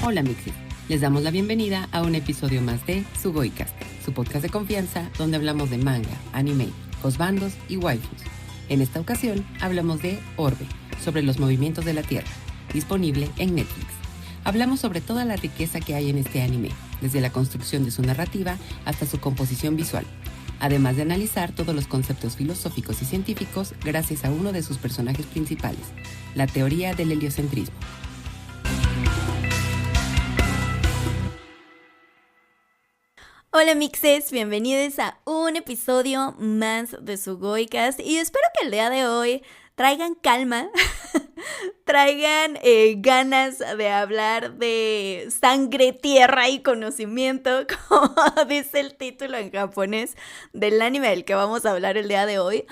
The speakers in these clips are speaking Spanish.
Hola Mixes, les damos la bienvenida a un episodio más de Sugoicast, su podcast de confianza donde hablamos de manga, anime, juzbandos y waifus. En esta ocasión hablamos de Orbe, sobre los movimientos de la Tierra, disponible en Netflix. Hablamos sobre toda la riqueza que hay en este anime, desde la construcción de su narrativa hasta su composición visual, además de analizar todos los conceptos filosóficos y científicos gracias a uno de sus personajes principales, la teoría del heliocentrismo. Hola Mixes, bienvenidos a un episodio más de Sugoicast y espero que el día de hoy traigan calma, traigan ganas de hablar de sangre, tierra y conocimiento, como dice el título en japonés del anime del que vamos a hablar el día de hoy,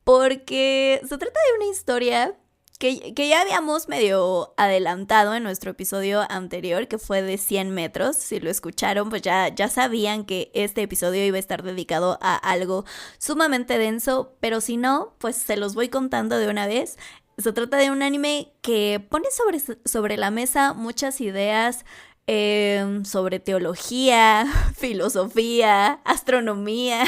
porque se trata de una historia que ya habíamos medio adelantado en nuestro episodio anterior, que fue de 100 metros. Si lo escucharon, pues ya sabían que este episodio iba a estar dedicado a algo sumamente denso, pero si no, pues se los voy contando de una vez. Se trata de un anime que pone sobre la mesa muchas ideas sobre teología, filosofía, astronomía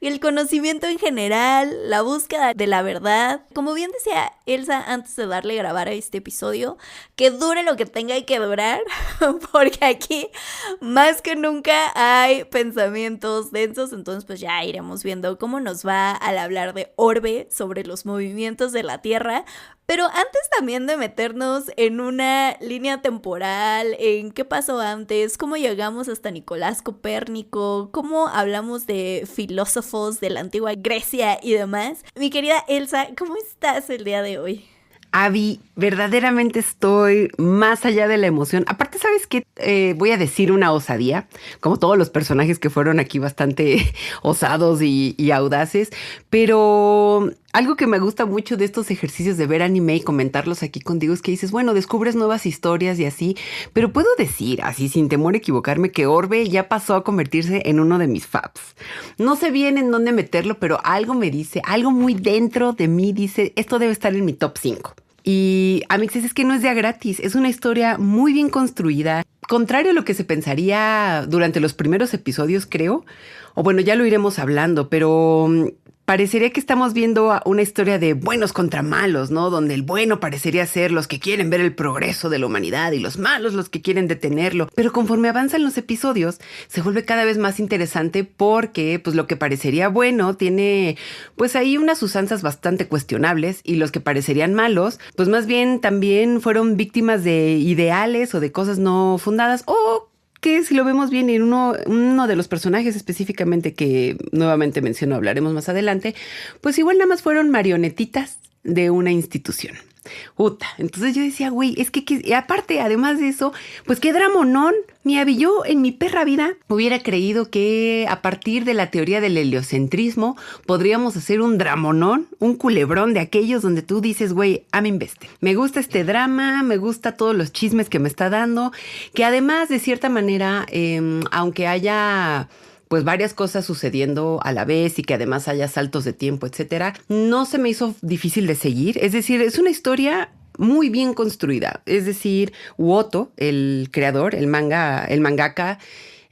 y el conocimiento en general, la búsqueda de la verdad. Como bien decía Elsa antes de darle a grabar a este episodio, que dure lo que tenga que durar, porque aquí más que nunca hay pensamientos densos, entonces pues ya iremos viendo cómo nos va al hablar de Orbe, sobre los movimientos de la Tierra. Pero antes también de meternos en una línea temporal, en qué pasó antes, cómo llegamos hasta Nicolás Copérnico, cómo hablamos de filósofos de la antigua Grecia y demás. Mi querida Elsa, ¿cómo estás el día de hoy? Abby, verdaderamente estoy más allá de la emoción. Aparte, ¿sabes qué? Voy a decir una osadía, como todos los personajes que fueron aquí bastante osados y audaces, pero algo que me gusta mucho de estos ejercicios de ver anime y comentarlos aquí contigo es que dices, bueno, descubres nuevas historias y así, pero puedo decir, así sin temor a equivocarme, que Orbe ya pasó a convertirse en uno de mis faps. No sé bien en dónde meterlo, pero algo me dice, algo muy dentro de mí dice, esto debe estar en mi top 5. Y Amixes, es que no es de a gratis, es una historia muy bien construida, contrario a lo que se pensaría durante los primeros episodios, creo, o bueno, ya lo iremos hablando, pero parecería que estamos viendo una historia de buenos contra malos, ¿no? Donde el bueno parecería ser los que quieren ver el progreso de la humanidad y los malos los que quieren detenerlo. Pero conforme avanzan los episodios, se vuelve cada vez más interesante porque pues lo que parecería bueno tiene pues ahí unas usanzas bastante cuestionables y los que parecerían malos, pues más bien también fueron víctimas de ideales o de cosas no fundadas o que si lo vemos bien en uno de los personajes específicamente que nuevamente menciono, hablaremos más adelante, pues igual nada más fueron marionetitas de una institución. Entonces yo decía, güey, es que aparte, además de eso, pues qué dramonón. Yo en mi perra vida hubiera creído que a partir de la teoría del heliocentrismo podríamos hacer un dramonón, un culebrón de aquellos donde tú dices, güey, I'm invested. Me gusta este drama, me gusta todos los chismes que me está dando, que además de cierta manera, aunque haya pues varias cosas sucediendo a la vez y que además haya saltos de tiempo, etcétera, no se me hizo difícil de seguir. Es decir, es una historia muy bien construida. Es decir, Uoto, el creador, el mangaka,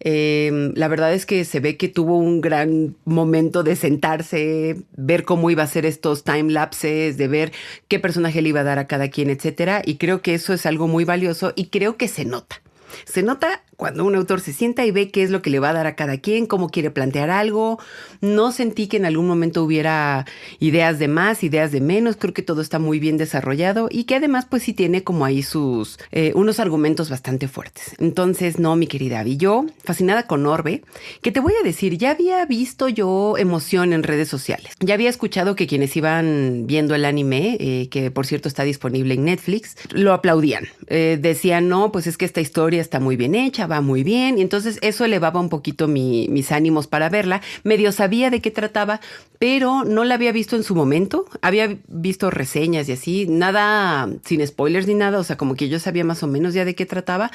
la verdad es que se ve que tuvo un gran momento de sentarse, ver cómo iba a ser estos time-lapses, de ver qué personaje le iba a dar a cada quien, etcétera. Y creo que eso es algo muy valioso y creo que se nota. Se nota cuando un autor se sienta y ve qué es lo que le va a dar a cada quien, cómo quiere plantear algo. No sentí que en algún momento hubiera ideas de más, ideas de menos. Creo que todo está muy bien desarrollado y que además pues sí tiene como ahí sus unos argumentos bastante fuertes. Entonces, no, mi querida Abby, yo fascinada con Orbe, que te voy a decir, ya había visto yo emoción en redes sociales. Ya había escuchado que quienes iban viendo el anime, que por cierto está disponible en Netflix, lo aplaudían. Decían, no, pues es que esta historia está muy bien hecha, va muy bien, y entonces eso elevaba un poquito mis ánimos para verla. Medio sabía de qué trataba, pero no la había visto en su momento. Había visto reseñas y así, nada sin spoilers ni nada, o sea, como que yo sabía más o menos ya de qué trataba,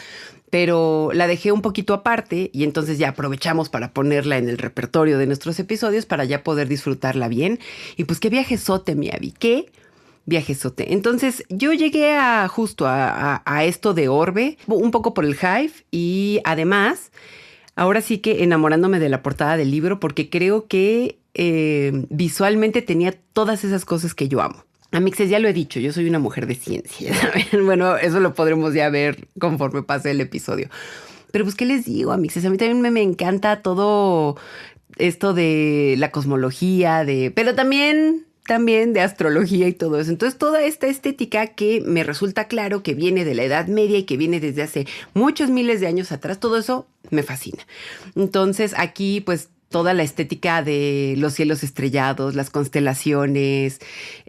pero la dejé un poquito aparte y entonces ya aprovechamos para ponerla en el repertorio de nuestros episodios para ya poder disfrutarla bien. Y pues qué viajezote, mi Abby, qué viajesote. Entonces yo llegué a esto de Orbe, un poco por el hype y además, ahora sí que enamorándome de la portada del libro porque creo que visualmente tenía todas esas cosas que yo amo. Amixes, ya lo he dicho, yo soy una mujer de ciencia. Bueno, eso lo podremos ya ver conforme pase el episodio. Pero pues, ¿qué les digo, Amixes? A mí también me encanta todo esto de la cosmología, pero también de astrología y todo eso. Entonces, toda esta estética que me resulta claro que viene de la Edad Media y que viene desde hace muchos miles de años atrás, todo eso me fascina. Entonces, aquí, pues, toda la estética de los cielos estrellados, las constelaciones,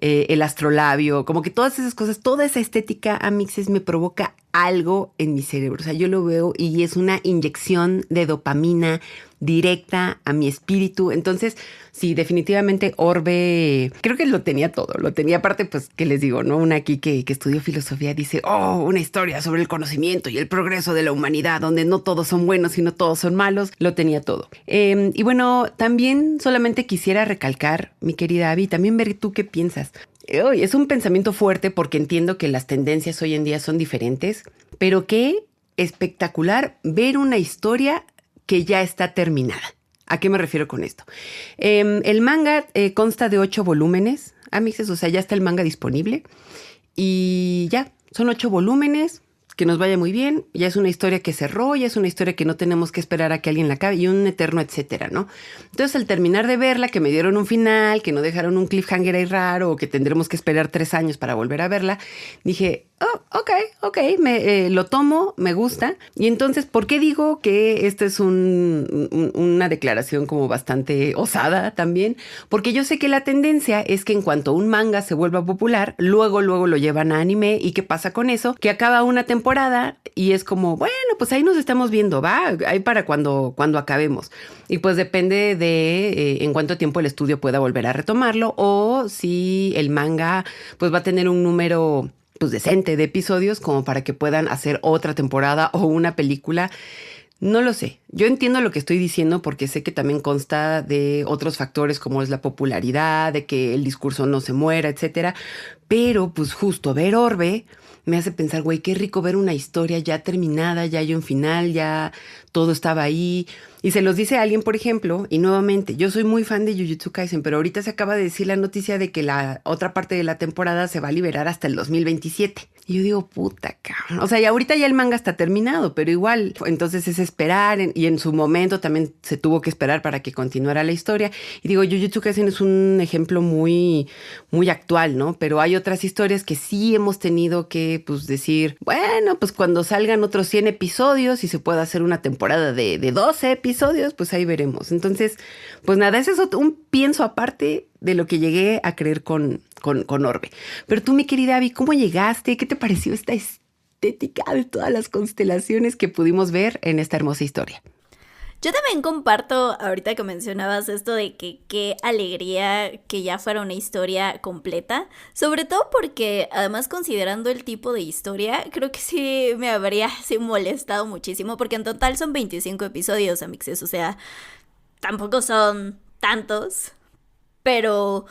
el astrolabio, como que todas esas cosas, toda esa estética, Amixes, me provoca algo en mi cerebro. O sea, yo lo veo y es una inyección de dopamina directa a mi espíritu. Entonces, sí, definitivamente Orbe, creo que lo tenía todo. Lo tenía aparte, pues, ¿qué les digo? ¿No? Una aquí que estudió filosofía dice, una historia sobre el conocimiento y el progreso de la humanidad, donde no todos son buenos y no todos son malos. Lo tenía todo. Y bueno, también solamente quisiera recalcar, mi querida Abby, también ver tú qué piensas. Es un pensamiento fuerte porque entiendo que las tendencias hoy en día son diferentes, pero qué espectacular ver una historia que ya está terminada. ¿A qué me refiero con esto? El manga consta de 8 volúmenes, amixes, o sea, ya está el manga disponible y ya, son 8 volúmenes, que nos vaya muy bien, ya es una historia que cerró, ya es una historia que no tenemos que esperar a que alguien la acabe y un eterno etcétera, ¿no? Entonces, al terminar de verla, que me dieron un final, que no dejaron un cliffhanger ahí raro o que tendremos que esperar 3 años para volver a verla, dije, ok, lo tomo, me gusta. Y entonces, ¿por qué digo que esta es una declaración como bastante osada también? Porque yo sé que la tendencia es que en cuanto un manga se vuelva popular, luego lo llevan a anime. ¿Y qué pasa con eso? Que acaba una temporada y es como, bueno, pues ahí nos estamos viendo, va, ahí para cuando acabemos. Y pues depende de en cuánto tiempo el estudio pueda volver a retomarlo o si el manga pues va a tener un número pues decente de episodios como para que puedan hacer otra temporada o una película. No lo sé. Yo entiendo lo que estoy diciendo porque sé que también consta de otros factores como es la popularidad, de que el discurso no se muera, etcétera. Pero pues justo ver Orbe me hace pensar, güey, qué rico ver una historia ya terminada, ya hay un final, ya todo estaba ahí. Y se los dice a alguien, por ejemplo, y nuevamente, yo soy muy fan de Jujutsu Kaisen, pero ahorita se acaba de decir la noticia de que la otra parte de la temporada se va a liberar hasta el 2027. Y yo digo, puta, cabrón. O sea, y ahorita ya el manga está terminado, pero igual, entonces es esperar, y en su momento también se tuvo que esperar para que continuara la historia. Y digo, Jujutsu Kaisen es un ejemplo muy, muy actual, ¿no? Pero hay otras historias que sí hemos tenido que, pues, decir, bueno, pues cuando salgan otros 100 episodios y se pueda hacer una temporada de 12 episodios, pues ahí veremos. Entonces, pues nada, ese es un pienso aparte de lo que llegué a creer con Orbe. Pero tú, mi querida Abby, ¿cómo llegaste? ¿Qué te pareció esta estética de todas las constelaciones que pudimos ver en esta hermosa historia? Yo también comparto, ahorita que mencionabas esto de que qué alegría que ya fuera una historia completa, sobre todo porque además considerando el tipo de historia, creo que sí me habría molestado muchísimo, porque en total son 25 episodios, amixes, o sea, tampoco son tantos, pero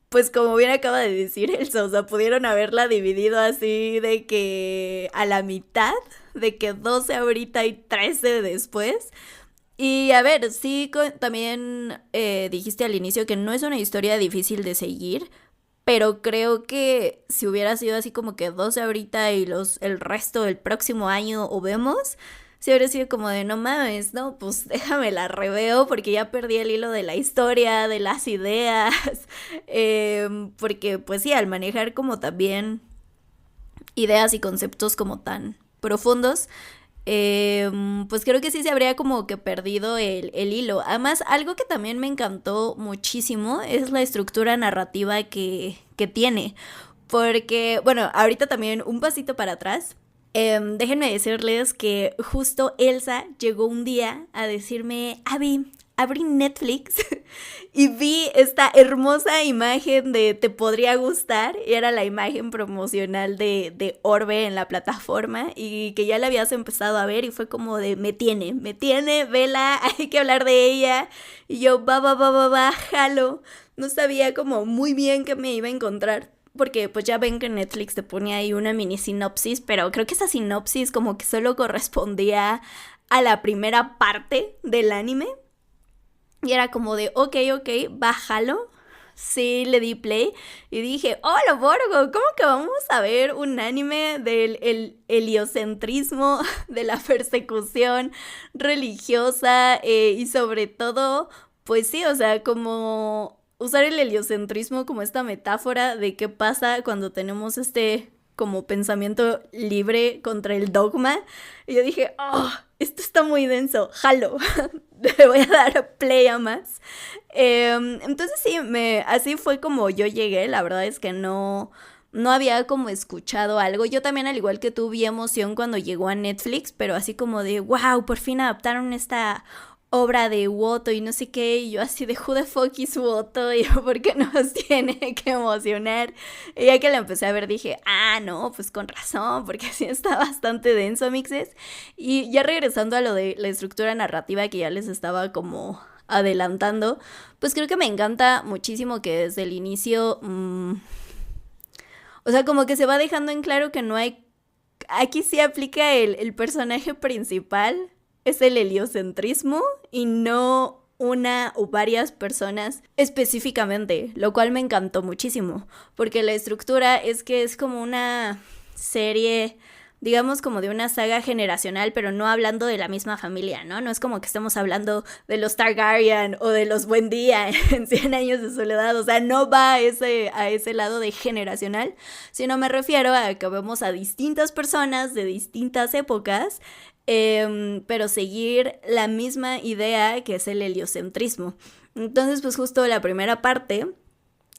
pues como bien acaba de decir Elsa, o sea, pudieron haberla dividido así de que a la mitad, de que 12 ahorita y 13 después. Y a ver, sí, también dijiste al inicio que no es una historia difícil de seguir, pero creo que si hubiera sido así como que 12 ahorita y el resto del próximo año o vemos, sí habría sido como de no mames, no, pues déjame la reveo porque ya perdí el hilo de la historia, de las ideas, porque pues sí, al manejar como también ideas y conceptos como tan profundos, pues creo que sí se habría como que perdido el hilo. Además, algo que también me encantó muchísimo es la estructura narrativa que tiene. Porque, bueno, ahorita también un pasito para atrás. Déjenme decirles que justo Elsa llegó un día a decirme, abrí Netflix y vi esta hermosa imagen de Te podría gustar. Y era la imagen promocional de Orbe en la plataforma y que ya la habías empezado a ver y fue como de me tiene, vela, hay que hablar de ella. Y yo, va, jalo. No sabía como muy bien qué me iba a encontrar. porque pues ya ven que Netflix te pone ahí una mini sinopsis, pero creo que esa sinopsis como que solo correspondía a la primera parte del anime. Y era como de, ok, bájalo. Sí, le di play y dije, hola Borgo, ¿cómo que vamos a ver un anime del heliocentrismo, de la persecución religiosa y sobre todo, pues sí, o sea, como usar el heliocentrismo como esta metáfora de qué pasa cuando tenemos este como pensamiento libre contra el dogma? Y yo dije, oh, esto está muy denso, jalo, le voy a dar play a más. Entonces sí, así fue como yo llegué. La verdad es que no había como escuchado algo. Yo también, al igual que tú, vi emoción cuando llegó a Netflix, pero así como de, wow, por fin adaptaron esta obra de Woto y no sé qué, y yo así de who the fuck is Woto, y yo, ¿por qué nos tiene que emocionar? Y ya que la empecé a ver dije, no, pues con razón, porque sí está bastante denso, mixes. Y ya regresando a lo de la estructura narrativa que ya les estaba como adelantando, pues creo que me encanta muchísimo que desde el inicio, o sea, como que se va dejando en claro que no hay, aquí sí aplica el personaje principal, es el heliocentrismo y no una o varias personas específicamente, lo cual me encantó muchísimo, porque la estructura es que es como una serie, digamos como de una saga generacional, pero no hablando de la misma familia, ¿no? No es como que estemos hablando de los Targaryen o de los Buendía en 100 años de soledad, o sea, no va a ese lado de generacional, sino me refiero a que vemos a distintas personas de distintas épocas, pero seguir la misma idea que es el heliocentrismo. Entonces, pues justo la primera parte,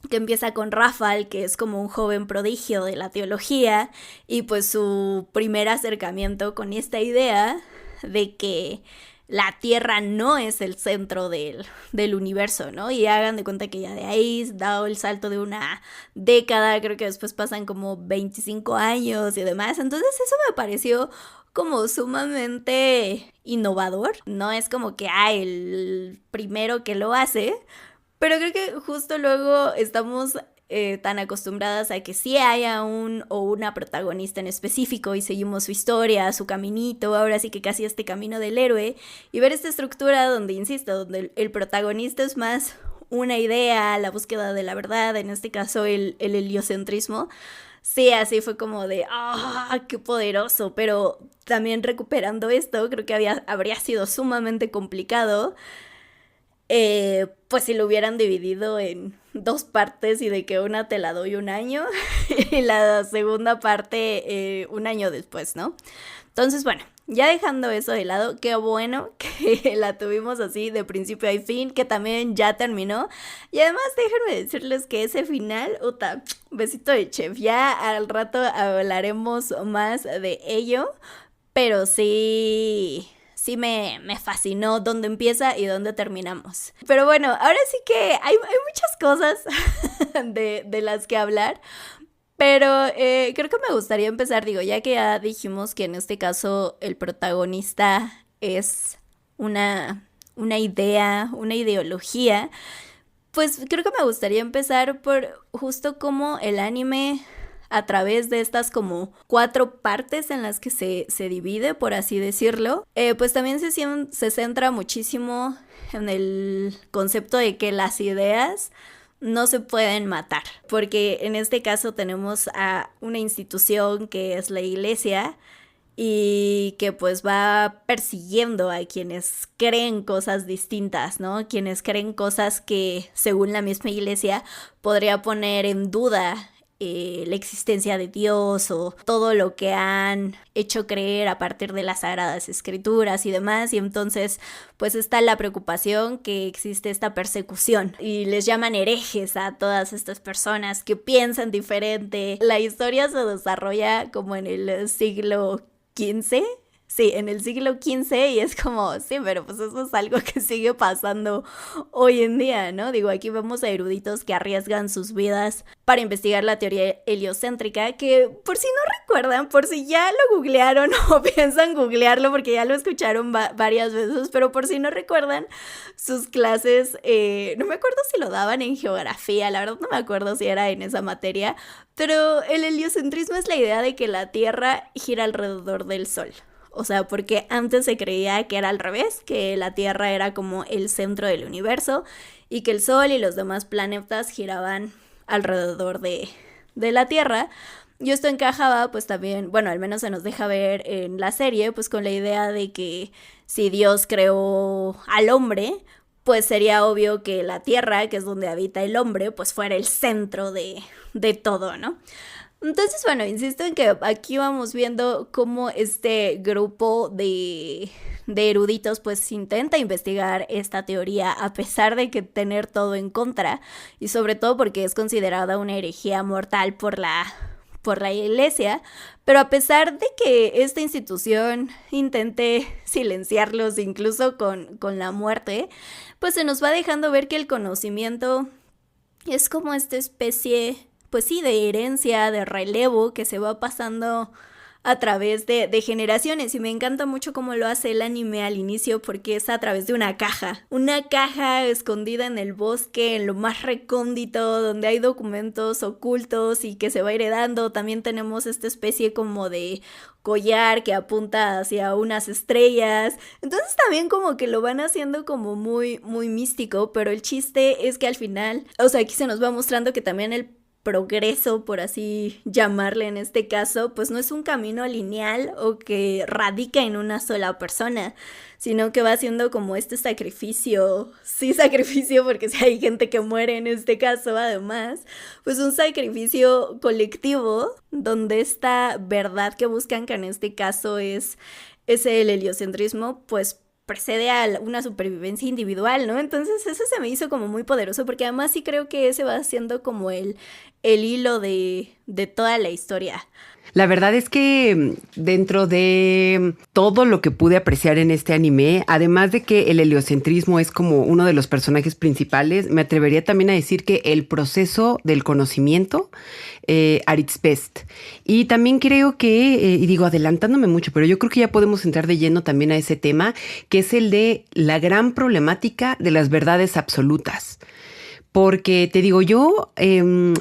que empieza con Rafael, que es como un joven prodigio de la teología, y pues su primer acercamiento con esta idea de que la Tierra no es el centro del universo, ¿no? Y hagan de cuenta que ya de ahí, dado el salto de una década, creo que después pasan como 25 años y demás, entonces eso me pareció como sumamente innovador. No es como que el primero que lo hace, pero creo que justo luego estamos tan acostumbradas a que sí haya un o una protagonista en específico y seguimos su historia, su caminito, ahora sí que casi este camino del héroe, y ver esta estructura donde, insisto, donde el protagonista es más una idea, la búsqueda de la verdad, en este caso el heliocentrismo. Sí, así fue como de, qué poderoso, pero también recuperando esto, creo que habría sido sumamente complicado, pues si lo hubieran dividido en dos partes y de que una te la doy un año y la segunda parte un año después, ¿no? Entonces, bueno, ya dejando eso de lado, qué bueno que la tuvimos así de principio a fin, que también ya terminó. Y además déjenme decirles que ese final, besito de chef, ya al rato hablaremos más de ello, pero sí me fascinó dónde empieza y dónde terminamos. Pero bueno, ahora sí que hay muchas cosas de las que hablar. Pero creo que me gustaría empezar, ya que ya dijimos que en este caso el protagonista es una idea, una ideología, pues creo que me gustaría empezar por justo cómo el anime, a través de estas como 4 partes en las que se divide, por así decirlo, pues también se centra muchísimo en el concepto de que las ideas no se pueden matar, porque en este caso tenemos a una institución que es la iglesia y que pues va persiguiendo a quienes creen cosas distintas, ¿no? Quienes creen cosas que según la misma iglesia podría poner en duda la existencia de Dios o todo lo que han hecho creer a partir de las Sagradas Escrituras y demás, y entonces pues está la preocupación que existe esta persecución y les llaman herejes a todas estas personas que piensan diferente. La historia se desarrolla como en el siglo XV, Sí, en el siglo XV y es como, sí, pero pues eso es algo que sigue pasando hoy en día, ¿no? Digo, aquí vemos a eruditos que arriesgan sus vidas para investigar la teoría heliocéntrica, que por si no recuerdan, por si ya lo googlearon o piensan googlearlo porque ya lo escucharon varias veces, pero por si no recuerdan sus clases, no me acuerdo si lo daban en geografía, la verdad no me acuerdo si era en esa materia, pero el heliocentrismo es la idea de que la Tierra gira alrededor del Sol. O sea, porque antes se creía que era al revés, que la Tierra era como el centro del universo y que el Sol y los demás planetas giraban alrededor de la Tierra. Y esto encajaba pues también, bueno, al menos se nos deja ver en la serie, pues con la idea de que si Dios creó al hombre, pues sería obvio que la Tierra, que es donde habita el hombre, pues fuera el centro de todo, ¿no? Entonces, bueno, insisto en que aquí vamos viendo cómo este grupo de eruditos pues intenta investigar esta teoría a pesar de que tener todo en contra y sobre todo porque es considerada una herejía mortal por la iglesia, pero a pesar de que esta institución intente silenciarlos incluso con la muerte, pues se nos va dejando ver que el conocimiento es como esta especie, pues sí, de herencia, de relevo que se va pasando a través de generaciones y me encanta mucho cómo lo hace el anime al inicio porque es a través de una caja escondida en el bosque, en lo más recóndito, donde hay documentos ocultos y que se va heredando. También tenemos esta especie como de collar que apunta hacia unas estrellas, entonces también como que lo van haciendo como muy, muy místico, pero el chiste es que al final, o sea, aquí se nos va mostrando que también el progreso, por así llamarle en este caso, pues no es un camino lineal o que radica en una sola persona, sino que va haciendo como este sacrificio, sí sacrificio porque si hay gente que muere en este caso además, pues un sacrificio colectivo donde esta verdad que buscan, que en este caso es el heliocentrismo, pues precede a una supervivencia individual, ¿no? Entonces eso se me hizo como muy poderoso porque además sí creo que ese va siendo como el hilo de toda la historia. La verdad es que dentro de todo lo que pude apreciar en este anime, además de que el heliocentrismo es como uno de los personajes principales, me atrevería también a decir que el proceso del conocimiento at its best. Y también creo que, y digo adelantándome mucho, pero yo creo que ya podemos entrar de lleno también a ese tema, que es el de la gran problemática de las verdades absolutas. Porque te digo, yo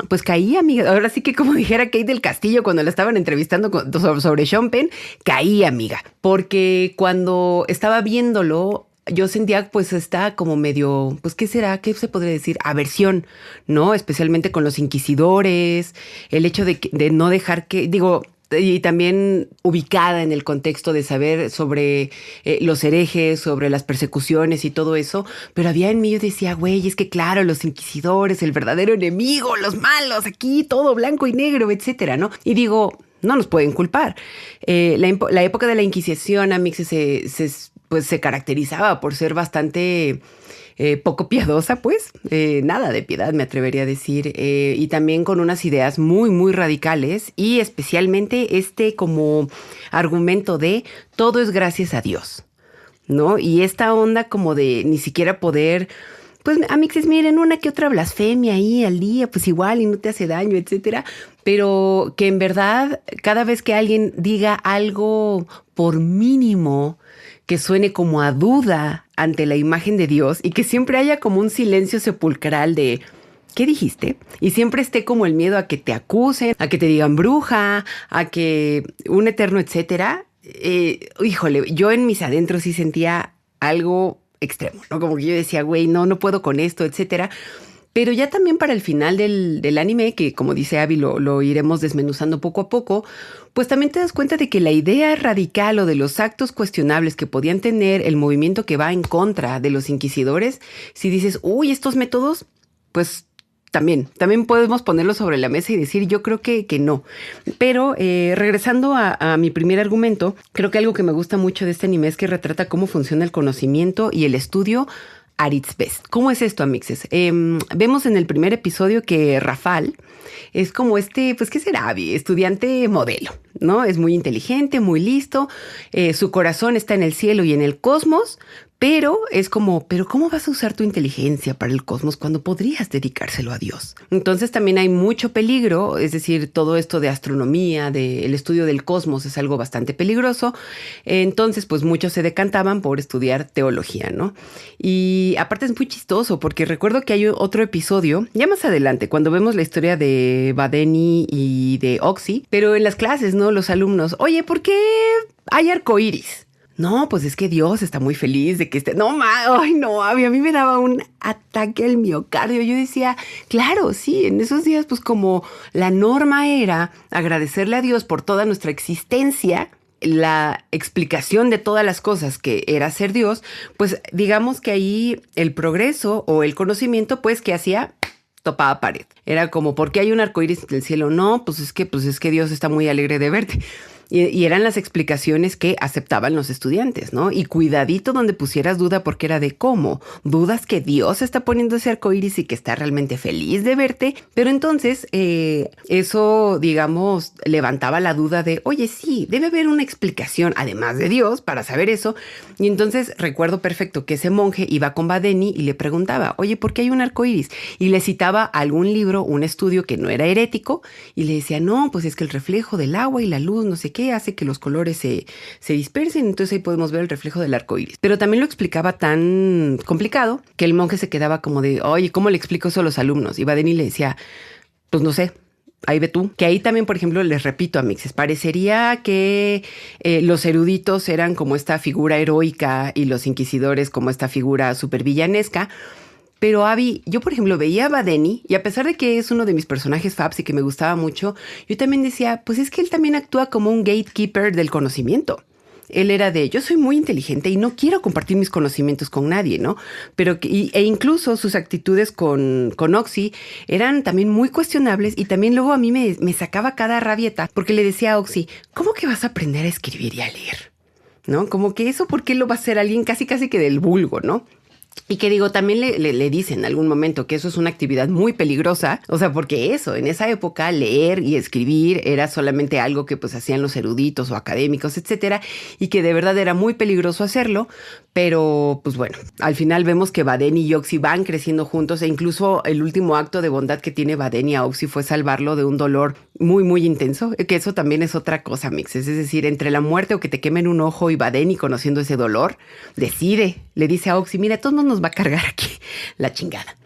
pues caí, amiga. Ahora sí que como dijera Kate del Castillo cuando la estaban entrevistando sobre Sean Penn, caí, amiga. Porque cuando estaba viéndolo, yo sentía pues está como medio, pues ¿qué será? ¿Qué se podría decir? Aversión, ¿no? Especialmente con los inquisidores, el hecho de no dejar que, digo... Y también ubicada en el contexto de saber sobre los herejes, sobre las persecuciones y todo eso. Pero había en mí, yo decía, güey, es que claro, los inquisidores, el verdadero enemigo, los malos, aquí todo blanco y negro, etcétera, ¿no? Y digo, no nos pueden culpar. La época de la Inquisición, a mí pues se caracterizaba por ser bastante... poco piadosa, pues, nada de piedad me atrevería a decir, y también con unas ideas muy, muy radicales y especialmente este como argumento de todo es gracias a Dios, ¿no? Y esta onda como de ni siquiera poder, pues, amixes, miren, una que otra blasfemia ahí al día, pues igual y no te hace daño, etcétera, pero que en verdad cada vez que alguien diga algo por mínimo que suene como a duda ante la imagen de Dios y que siempre haya como un silencio sepulcral de ¿qué dijiste? Y siempre esté como el miedo a que te acusen, a que te digan bruja, a que un eterno etcétera. Híjole, yo en mis adentros sí sentía algo extremo, ¿no? Como que yo decía, güey, no puedo con esto, etcétera. Pero ya también para el final del anime, que como dice Abby, lo iremos desmenuzando poco a poco, pues también te das cuenta de que la idea radical o de los actos cuestionables que podían tener el movimiento que va en contra de los inquisidores, si dices, uy, estos métodos, pues también podemos ponerlos sobre la mesa y decir, yo creo que no. Pero regresando a mi primer argumento, creo que algo que me gusta mucho de este anime es que retrata cómo funciona el conocimiento y el estudio at its best. ¿Cómo es esto, amixes? Vemos en el primer episodio que Rafal es como pues, ¿qué será? Estudiante modelo, ¿no? Es muy inteligente, muy listo, su corazón está en el cielo y en el cosmos, pero es como, pero ¿cómo vas a usar tu inteligencia para el cosmos cuando podrías dedicárselo a Dios? Entonces también hay mucho peligro, es decir, todo esto de astronomía, del estudio del cosmos es algo bastante peligroso. Entonces, pues muchos se decantaban por estudiar teología, ¿no? Y aparte es muy chistoso porque recuerdo que hay otro episodio, ya más adelante, cuando vemos la historia de Badeni y de Oxy, pero en las clases, ¿no? Los alumnos, oye, ¿por qué hay arcoíris? No, pues es que Dios está muy feliz de que esté... No, ay, no, a mí me daba un ataque al miocardio. Yo decía, claro, sí, en esos días, pues como la norma era agradecerle a Dios por toda nuestra existencia, la explicación de todas las cosas que era ser Dios, pues digamos que ahí el progreso o el conocimiento, pues, ¿qué hacía? Topaba pared. Era como, ¿por qué hay un arcoíris en el cielo? No, pues es que Dios está muy alegre de verte. Y eran las explicaciones que aceptaban los estudiantes, ¿no? Y cuidadito donde pusieras duda porque era de cómo. Dudas que Dios está poniendo ese arcoíris y que está realmente feliz de verte. Pero entonces eso, digamos, levantaba la duda de, oye, sí, debe haber una explicación, además de Dios, para saber eso. Y entonces recuerdo perfecto que ese monje iba con Badeni y le preguntaba, oye, ¿por qué hay un arcoíris? Y le citaba algún libro, un estudio que no era herético, y le decía, no, pues es que el reflejo del agua y la luz, no sé qué, hace que los colores se dispersen, entonces ahí podemos ver el reflejo del arco iris. Pero también lo explicaba tan complicado que el monje se quedaba como de, oye, ¿cómo le explico eso a los alumnos? Y Badeni le decía, pues no sé, ahí ve tú. Que ahí también, por ejemplo, les repito, amixes, parecería que los eruditos eran como esta figura heroica y los inquisidores como esta figura supervillanesca. Pero Abby, yo por ejemplo veía a Badeni y a pesar de que es uno de mis personajes faps y que me gustaba mucho, yo también decía, pues es que él también actúa como un gatekeeper del conocimiento. Él era de, yo soy muy inteligente y no quiero compartir mis conocimientos con nadie, ¿no? Pero e incluso sus actitudes con Oxy eran también muy cuestionables y también luego a mí me sacaba cada rabieta porque le decía a Oxy, ¿cómo que vas a aprender a escribir y a leer? ¿No? Como que eso, ¿por qué lo va a hacer alguien casi que del vulgo, ¿no? Y que digo, también le dicen en algún momento que eso es una actividad muy peligrosa, o sea, porque eso, en esa época leer y escribir era solamente algo que pues hacían los eruditos o académicos, etcétera, y que de verdad era muy peligroso hacerlo, pero pues bueno, al final vemos que Badeni y Oxy van creciendo juntos e incluso el último acto de bondad que tiene Badeni a Oxy fue salvarlo de un dolor muy, muy intenso, que eso también es otra cosa, mixes, es decir, entre la muerte o que te quemen un ojo y Badeni conociendo ese dolor, le dice a Oxy, mira, todos nos va a cargar aquí la chingada.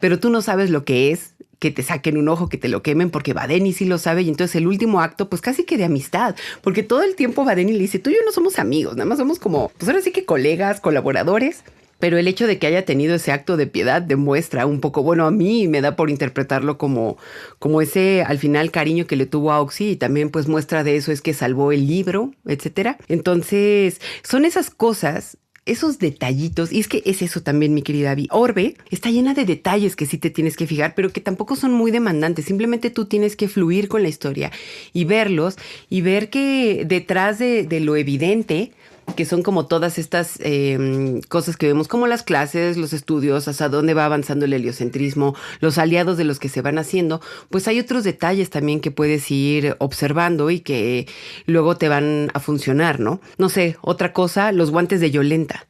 Pero tú no sabes lo que es que te saquen un ojo, que te lo quemen, porque Badeni sí lo sabe. Y entonces el último acto, pues casi que de amistad. Porque todo el tiempo Badeni le dice, tú y yo no somos amigos, nada más somos como, pues ahora sí que colegas, colaboradores. Pero el hecho de que haya tenido ese acto de piedad demuestra un poco, bueno, a mí me da por interpretarlo como ese, al final, cariño que le tuvo a Oxy y también pues muestra de eso es que salvó el libro, etcétera. Entonces, son esas cosas, esos detallitos, y es que es eso también, mi querida Abby. Orbe está llena de detalles que sí te tienes que fijar, pero que tampoco son muy demandantes. Simplemente tú tienes que fluir con la historia y verlos y ver que detrás de lo evidente, que son como todas estas cosas que vemos, como las clases, los estudios, hasta dónde va avanzando el heliocentrismo, los aliados de los que se van haciendo, pues hay otros detalles también que puedes ir observando y que luego te van a funcionar, ¿no? No sé, otra cosa, los guantes de Yolenta.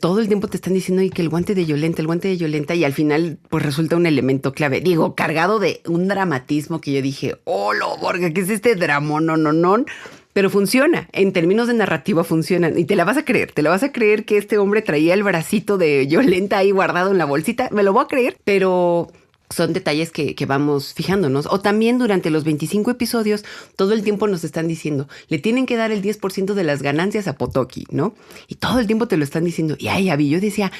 Todo el tiempo te están diciendo y que el guante de Yolenta, y al final pues resulta un elemento clave. Digo, cargado de un dramatismo que yo dije, oh, lo borga, ¿qué es este drama? No. Pero funciona, en términos de narrativa funcionan y te la vas a creer que este hombre traía el bracito de Yolenta ahí guardado en la bolsita, me lo voy a creer, pero son detalles que vamos fijándonos. O también durante los 25 episodios, todo el tiempo nos están diciendo, le tienen que dar el 10% de las ganancias a Potoki, ¿no? Y todo el tiempo te lo están diciendo. Y ay, Abby, yo decía,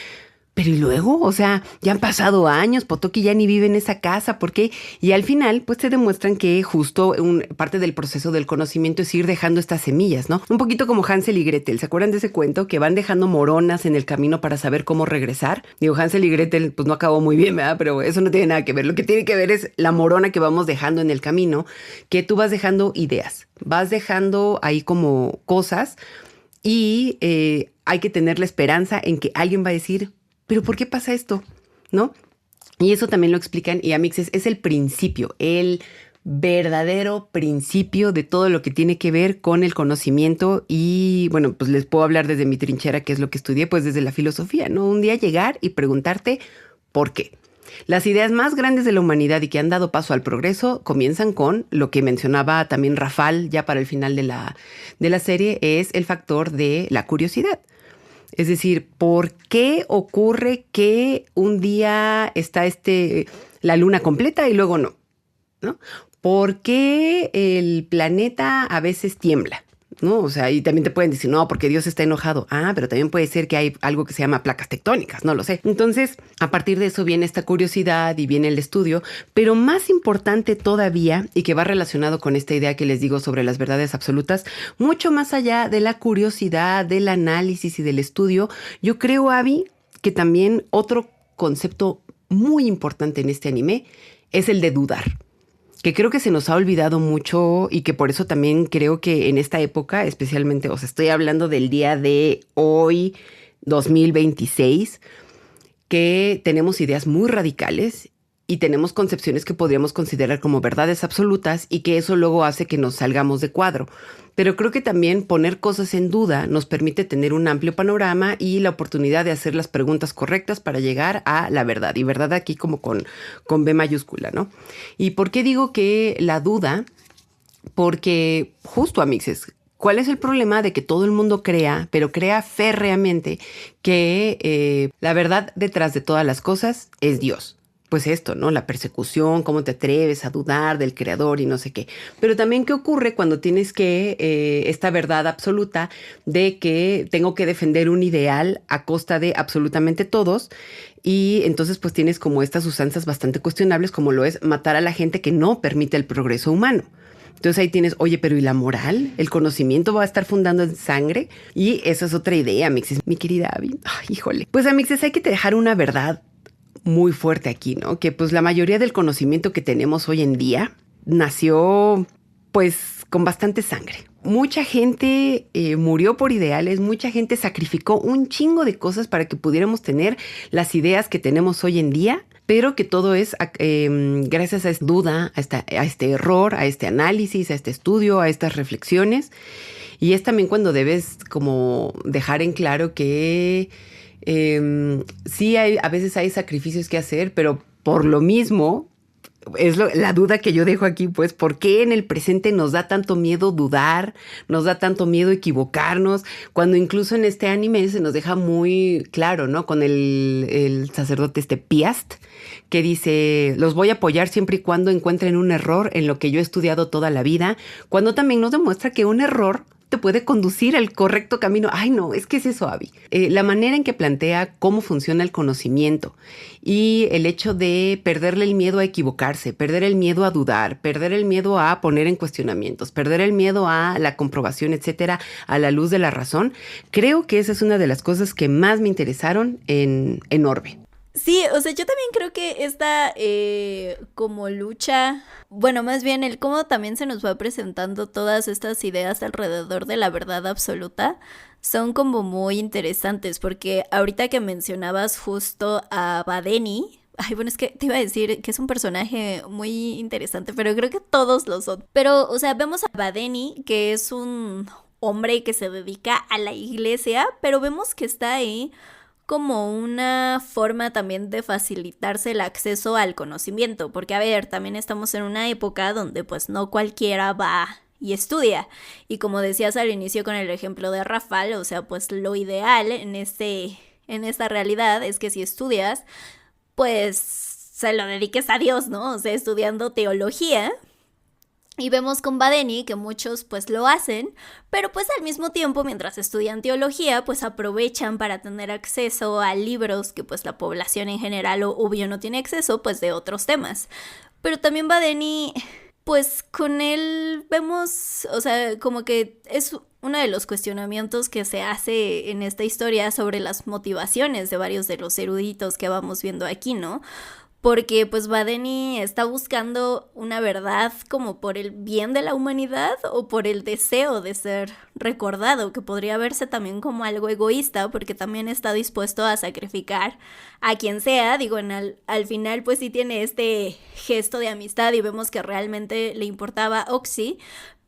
pero ¿y luego? O sea, ya han pasado años, Potoki ya ni vive en esa casa, ¿por qué? Y al final, pues te demuestran que justo parte del proceso del conocimiento es ir dejando estas semillas, ¿no? Un poquito como Hansel y Gretel, ¿se acuerdan de ese cuento? Que van dejando moronas en el camino para saber cómo regresar. Digo, Hansel y Gretel, pues no acabó muy bien, ¿verdad? Pero eso no tiene nada que ver. Lo que tiene que ver es la morona que vamos dejando en el camino, que tú vas dejando ideas, vas dejando ahí como cosas y hay que tener la esperanza en que alguien va a decir, ¿pero por qué pasa esto? ¿No? Y eso también lo explican y Amixes es el principio, el verdadero principio de todo lo que tiene que ver con el conocimiento y bueno, pues les puedo hablar desde mi trinchera, que es lo que estudié, pues desde la filosofía, ¿no? Un día llegar y preguntarte por qué. Las ideas más grandes de la humanidad y que han dado paso al progreso comienzan con lo que mencionaba también Rafal ya para el final de la serie, es el factor de la curiosidad. Es decir, ¿por qué ocurre que un día está la luna completa y luego no? ¿No? ¿Por qué el planeta a veces tiembla? ¿No? O sea, y también te pueden decir, no, porque Dios está enojado. Ah, pero también puede ser que hay algo que se llama placas tectónicas, no lo sé. Entonces, a partir de eso viene esta curiosidad y viene el estudio, pero más importante todavía, y que va relacionado con esta idea que les digo sobre las verdades absolutas, mucho más allá de la curiosidad, del análisis y del estudio, yo creo, Abby, que también otro concepto muy importante en este anime es el de dudar, que creo que se nos ha olvidado mucho y que por eso también creo que en esta época, especialmente, o sea, estoy hablando del día de hoy, 2026, que tenemos ideas muy radicales y tenemos concepciones que podríamos considerar como verdades absolutas y que eso luego hace que nos salgamos de cuadro. Pero creo que también poner cosas en duda nos permite tener un amplio panorama y la oportunidad de hacer las preguntas correctas para llegar a la verdad. Y verdad aquí como con B mayúscula, ¿no? ¿Y por qué digo que la duda? Porque justo, amixes, ¿cuál es el problema de que todo el mundo crea, pero crea férreamente que la verdad detrás de todas las cosas es Dios? Pues esto, ¿no? La persecución, cómo te atreves a dudar del creador y no sé qué. Pero también qué ocurre cuando tienes esta verdad absoluta de que tengo que defender un ideal a costa de absolutamente todos. Y entonces pues tienes como estas usanzas bastante cuestionables, como lo es matar a la gente que no permite el progreso humano. Entonces ahí tienes, oye, pero ¿y la moral? ¿El conocimiento va a estar fundando en sangre? Y esa es otra idea, Amixes, mi querida Abby. Ay, híjole. Pues, Amixes, hay que dejar una verdad muy fuerte aquí, ¿no? Que pues la mayoría del conocimiento que tenemos hoy en día nació pues con bastante sangre. Mucha gente murió por ideales, mucha gente sacrificó un chingo de cosas para que pudiéramos tener las ideas que tenemos hoy en día, pero que todo es gracias a esta duda, a este error, a este análisis, a este estudio, a estas reflexiones. Y es también cuando debes como dejar en claro que sí, a veces hay sacrificios que hacer, pero por lo mismo, es la duda que yo dejo aquí, pues, ¿por qué en el presente nos da tanto miedo dudar, nos da tanto miedo equivocarnos, cuando incluso en este anime se nos deja muy claro, ¿no? Con el sacerdote Piast, que dice, los voy a apoyar siempre y cuando encuentren un error en lo que yo he estudiado toda la vida, cuando también nos demuestra que un error te puede conducir al correcto camino. Ay, no, es que es eso, Abby. La manera en que plantea cómo funciona el conocimiento y el hecho de perderle el miedo a equivocarse, perder el miedo a dudar, perder el miedo a poner en cuestionamientos, perder el miedo a la comprobación, etcétera, a la luz de la razón. Creo que esa es una de las cosas que más me interesaron en Orbe. Sí, o sea, yo también creo que esta como lucha, bueno, más bien el cómo también se nos va presentando todas estas ideas alrededor de la verdad absoluta son como muy interesantes, porque ahorita que mencionabas justo a Badeni, ay, bueno, es que te iba a decir que es un personaje muy interesante, pero creo que todos lo son. Pero, o sea, vemos a Badeni, que es un hombre que se dedica a la iglesia, pero vemos que está ahí como una forma también de facilitarse el acceso al conocimiento, porque a ver, también estamos en una época donde pues no cualquiera va y estudia, y como decías al inicio con el ejemplo de Rafal, o sea, pues lo ideal en esta realidad es que si estudias, pues se lo dediques a Dios, ¿no? O sea, estudiando teología. Y vemos con Badeni que muchos pues lo hacen, pero pues al mismo tiempo mientras estudian teología pues aprovechan para tener acceso a libros que pues la población en general o obvio no tiene acceso pues de otros temas. Pero también Badeni pues con él vemos, o sea, como que es uno de los cuestionamientos que se hace en esta historia sobre las motivaciones de varios de los eruditos que vamos viendo aquí, ¿no? porque pues Badeni está buscando una verdad como por el bien de la humanidad o por el deseo de ser recordado, que podría verse también como algo egoísta, porque también está dispuesto a sacrificar a quien sea. Digo, al final pues sí tiene este gesto de amistad y vemos que realmente le importaba Oxy.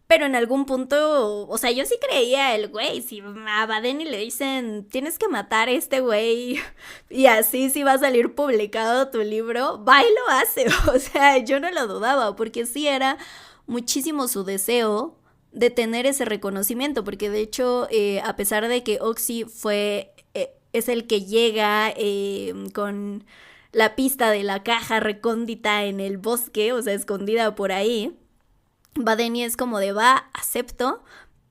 Pero en algún punto, o sea, yo sí creía el güey, si a Badeni le dicen, tienes que matar a este güey y así sí va a salir publicado tu libro, va y lo hace. O sea, yo no lo dudaba, porque sí era muchísimo su deseo de tener ese reconocimiento, porque de hecho, a pesar de que Oxy es el que llega con la pista de la caja recóndita en el bosque, o sea, escondida por ahí, Badeni es como de va, acepto,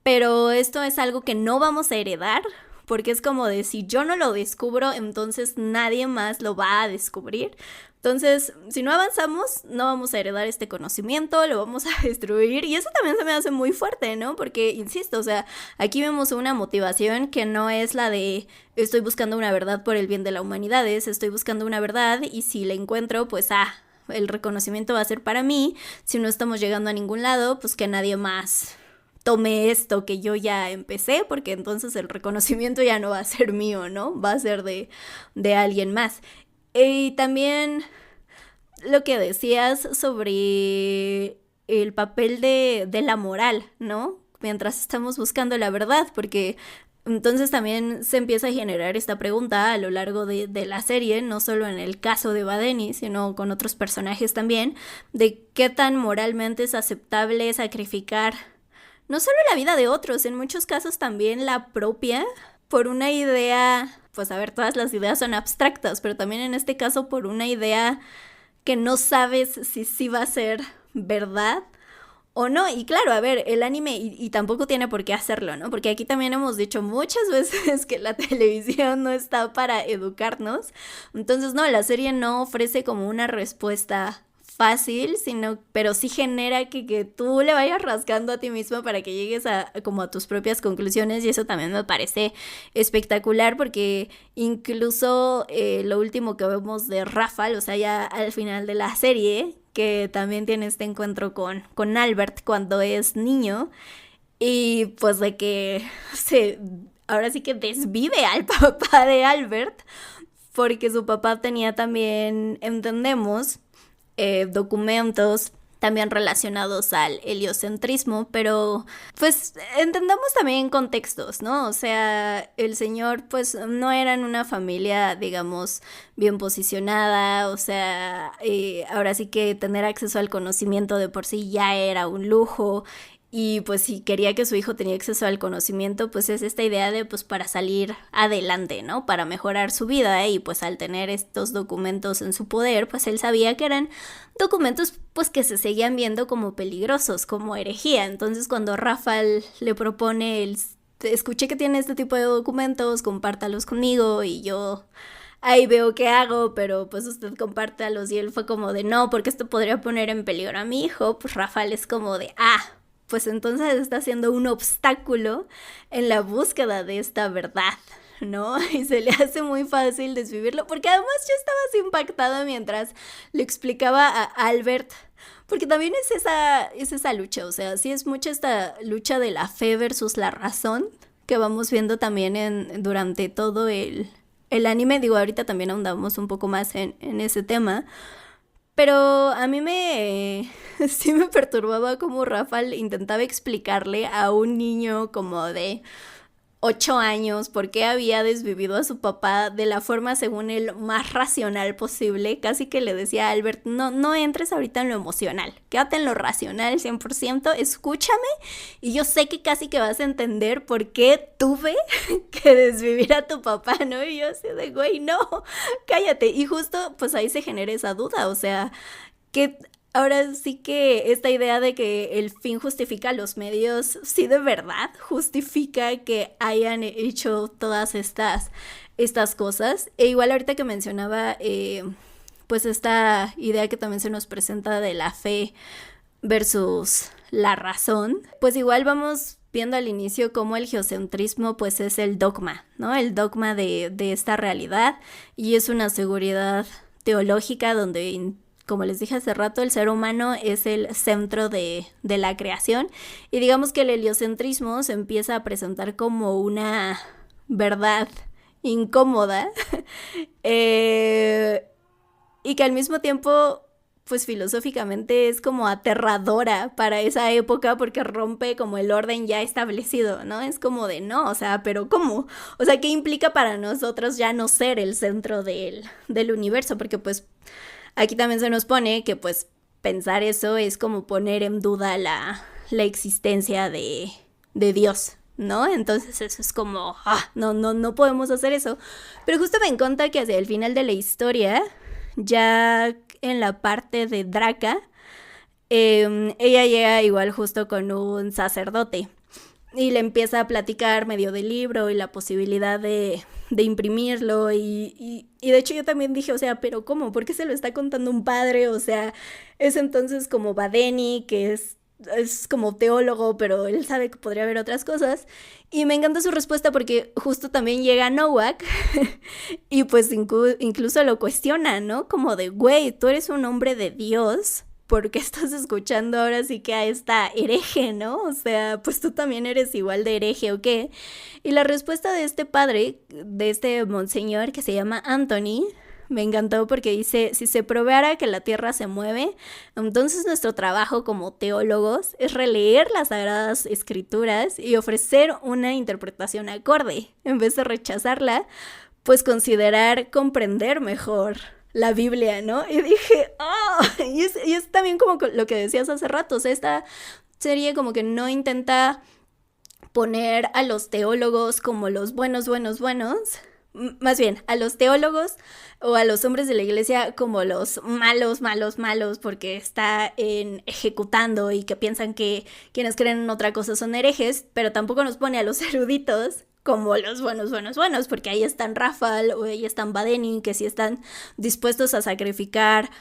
pero esto es algo que no vamos a heredar, porque es como de si yo no lo descubro, entonces nadie más lo va a descubrir. Entonces, si no avanzamos, no vamos a heredar este conocimiento, lo vamos a destruir, y eso también se me hace muy fuerte, ¿no? Porque, insisto, o sea, aquí vemos una motivación que no es la de estoy buscando una verdad por el bien de la humanidad, es estoy buscando una verdad y si la encuentro, pues el reconocimiento va a ser para mí. Si no estamos llegando a ningún lado, pues que nadie más tome esto que yo ya empecé, porque entonces el reconocimiento ya no va a ser mío, ¿no? Va a ser de alguien más. Y también lo que decías sobre el papel de la moral, ¿no? Mientras estamos buscando la verdad, porque entonces también se empieza a generar esta pregunta a lo largo de la serie, no solo en el caso de Badeni, sino con otros personajes también, de qué tan moralmente es aceptable sacrificar no solo la vida de otros, en muchos casos también la propia, por una idea, pues a ver, todas las ideas son abstractas, pero también en este caso por una idea que no sabes si sí va a ser verdad o no. Y claro, a ver, el anime, y tampoco tiene por qué hacerlo, ¿no? Porque aquí también hemos dicho muchas veces que la televisión no está para educarnos. Entonces, no, la serie no ofrece como una respuesta fácil, pero sí genera que tú le vayas rascando a ti mismo para que llegues como a tus propias conclusiones, y eso también me parece espectacular, porque incluso lo último que vemos de Rafael, o sea, ya al final de la serie, que también tiene este encuentro con Albert cuando es niño, y pues de que ahora sí que desvive al papá de Albert, porque su papá tenía también, entendemos, documentos también relacionados al heliocentrismo, pero pues entendamos también contextos, ¿no? O sea, el señor pues no era en una familia, digamos, bien posicionada, o sea, ahora sí que tener acceso al conocimiento de por sí ya era un lujo. Y pues si quería que su hijo tenía acceso al conocimiento, pues es esta idea de pues para salir adelante, ¿no? Para mejorar su vida, y pues al tener estos documentos en su poder, pues él sabía que eran documentos pues que se seguían viendo como peligrosos, como herejía. Entonces cuando Rafael le propone escuché que tiene este tipo de documentos, compártalos conmigo y yo ahí veo qué hago, pero pues usted compártalos, y él fue como de no, porque esto podría poner en peligro a mi hijo. Pues Rafael es como de pues entonces está siendo un obstáculo en la búsqueda de esta verdad, ¿no? Y se le hace muy fácil desvivirlo, porque además yo estaba así impactada mientras le explicaba a Albert, porque también es esa lucha, o sea, sí es mucha esta lucha de la fe versus la razón, que vamos viendo también durante todo el anime. Digo, ahorita también ahondamos un poco más en ese tema, pero a mí sí me perturbaba cómo Rafael intentaba explicarle a un niño como de 8 años por qué había desvivido a su papá de la forma, según él, más racional posible. Casi que le decía a Albert, no entres ahorita en lo emocional, quédate en lo racional 100%, escúchame, y yo sé que casi que vas a entender por qué tuve que desvivir a tu papá, ¿no? Y yo así de, güey, no, cállate. Y justo pues ahí se genera esa duda, o sea, que ahora sí que esta idea de que el fin justifica los medios, sí de verdad justifica que hayan hecho todas estas cosas. E igual ahorita que mencionaba pues esta idea que también se nos presenta de la fe versus la razón, pues igual vamos viendo al inicio cómo el geocentrismo pues es el dogma, ¿no? El dogma de esta realidad, y es una seguridad teológica donde, como les dije hace rato, el ser humano es el centro de la creación, y digamos que el heliocentrismo se empieza a presentar como una verdad incómoda y que al mismo tiempo, pues filosóficamente es como aterradora para esa época porque rompe como el orden ya establecido, ¿no? Es como de no, o sea, pero ¿cómo? O sea, ¿qué implica para nosotros ya no ser el centro del universo? Porque pues aquí también se nos pone que pues pensar eso es como poner en duda la existencia de Dios, ¿no? Entonces eso es como, no podemos hacer eso. Pero justo me encanta que hacia el final de la historia, ya en la parte de Draca, ella llega igual justo con un sacerdote y le empieza a platicar medio del libro y la posibilidad de imprimirlo y de hecho yo también dije, o sea, pero ¿cómo? ¿Por qué se lo está contando un padre? O sea, es entonces como Badeni, que es como teólogo, pero él sabe que podría haber otras cosas. Y me encanta su respuesta porque justo también llega Nowak y pues incluso lo cuestiona, ¿no? Como de, güey, tú eres un hombre de Dios, ¿por qué estás escuchando ahora sí que a esta hereje, ¿no? O sea, pues tú también eres igual de hereje, ¿o qué? Y la respuesta de este padre, de este monseñor que se llama Anthony, me encantó porque dice, si se probara que la tierra se mueve, entonces nuestro trabajo como teólogos es releer las sagradas escrituras y ofrecer una interpretación acorde, en vez de rechazarla, pues considerar comprender mejor la Biblia, ¿no? Y dije, y es también como lo que decías hace rato, o sea, esta serie como que no intenta poner a los teólogos como los buenos, más bien a los teólogos o a los hombres de la iglesia como los malos porque está ejecutando y que piensan que quienes creen en otra cosa son herejes, pero tampoco nos pone a los eruditos como los buenos, porque ahí están Rafal o ahí están Badeni, que sí están dispuestos a sacrificar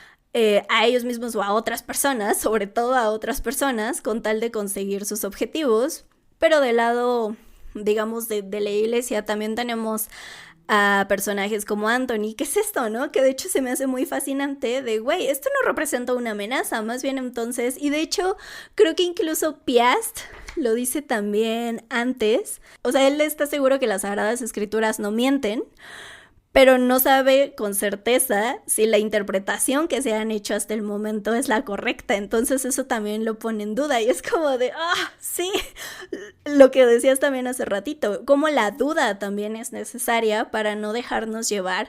a ellos mismos o a otras personas, sobre todo a otras personas, con tal de conseguir sus objetivos. Pero del lado, digamos, de la iglesia también tenemos a personajes como Anthony. ¿Qué es esto, no? Que de hecho se me hace muy fascinante de, güey, esto no representa una amenaza, más bien entonces, y de hecho creo que incluso Piast lo dice también antes, o sea, él está seguro que las Sagradas Escrituras no mienten, pero no sabe con certeza si la interpretación que se han hecho hasta el momento es la correcta, entonces eso también lo pone en duda y es como de, sí, lo que decías también hace ratito, como la duda también es necesaria para no dejarnos llevar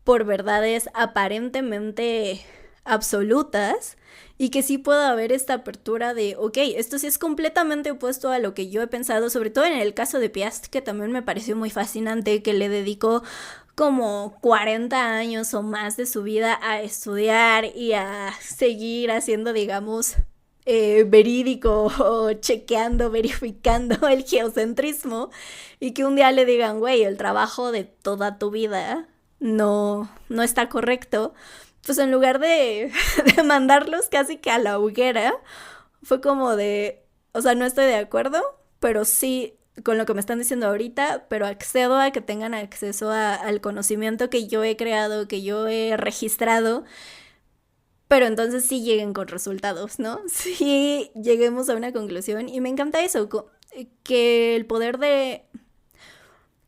por verdades aparentemente absolutas y que sí pueda haber esta apertura de, ok, esto sí es completamente opuesto a lo que yo he pensado, sobre todo en el caso de Piast, que también me pareció muy fascinante, que le dedicó como 40 años o más de su vida a estudiar y a seguir haciendo, digamos, verídico o chequeando, verificando el geocentrismo y que un día le digan, güey, el trabajo de toda tu vida no está correcto, pues en lugar de mandarlos casi que a la hoguera, fue como de, o sea, no estoy de acuerdo, pero sí con lo que me están diciendo ahorita, pero accedo a que tengan acceso al conocimiento que yo he creado, que yo he registrado, pero entonces sí lleguen con resultados, ¿no? Sí lleguemos a una conclusión y me encanta eso, que el poder de...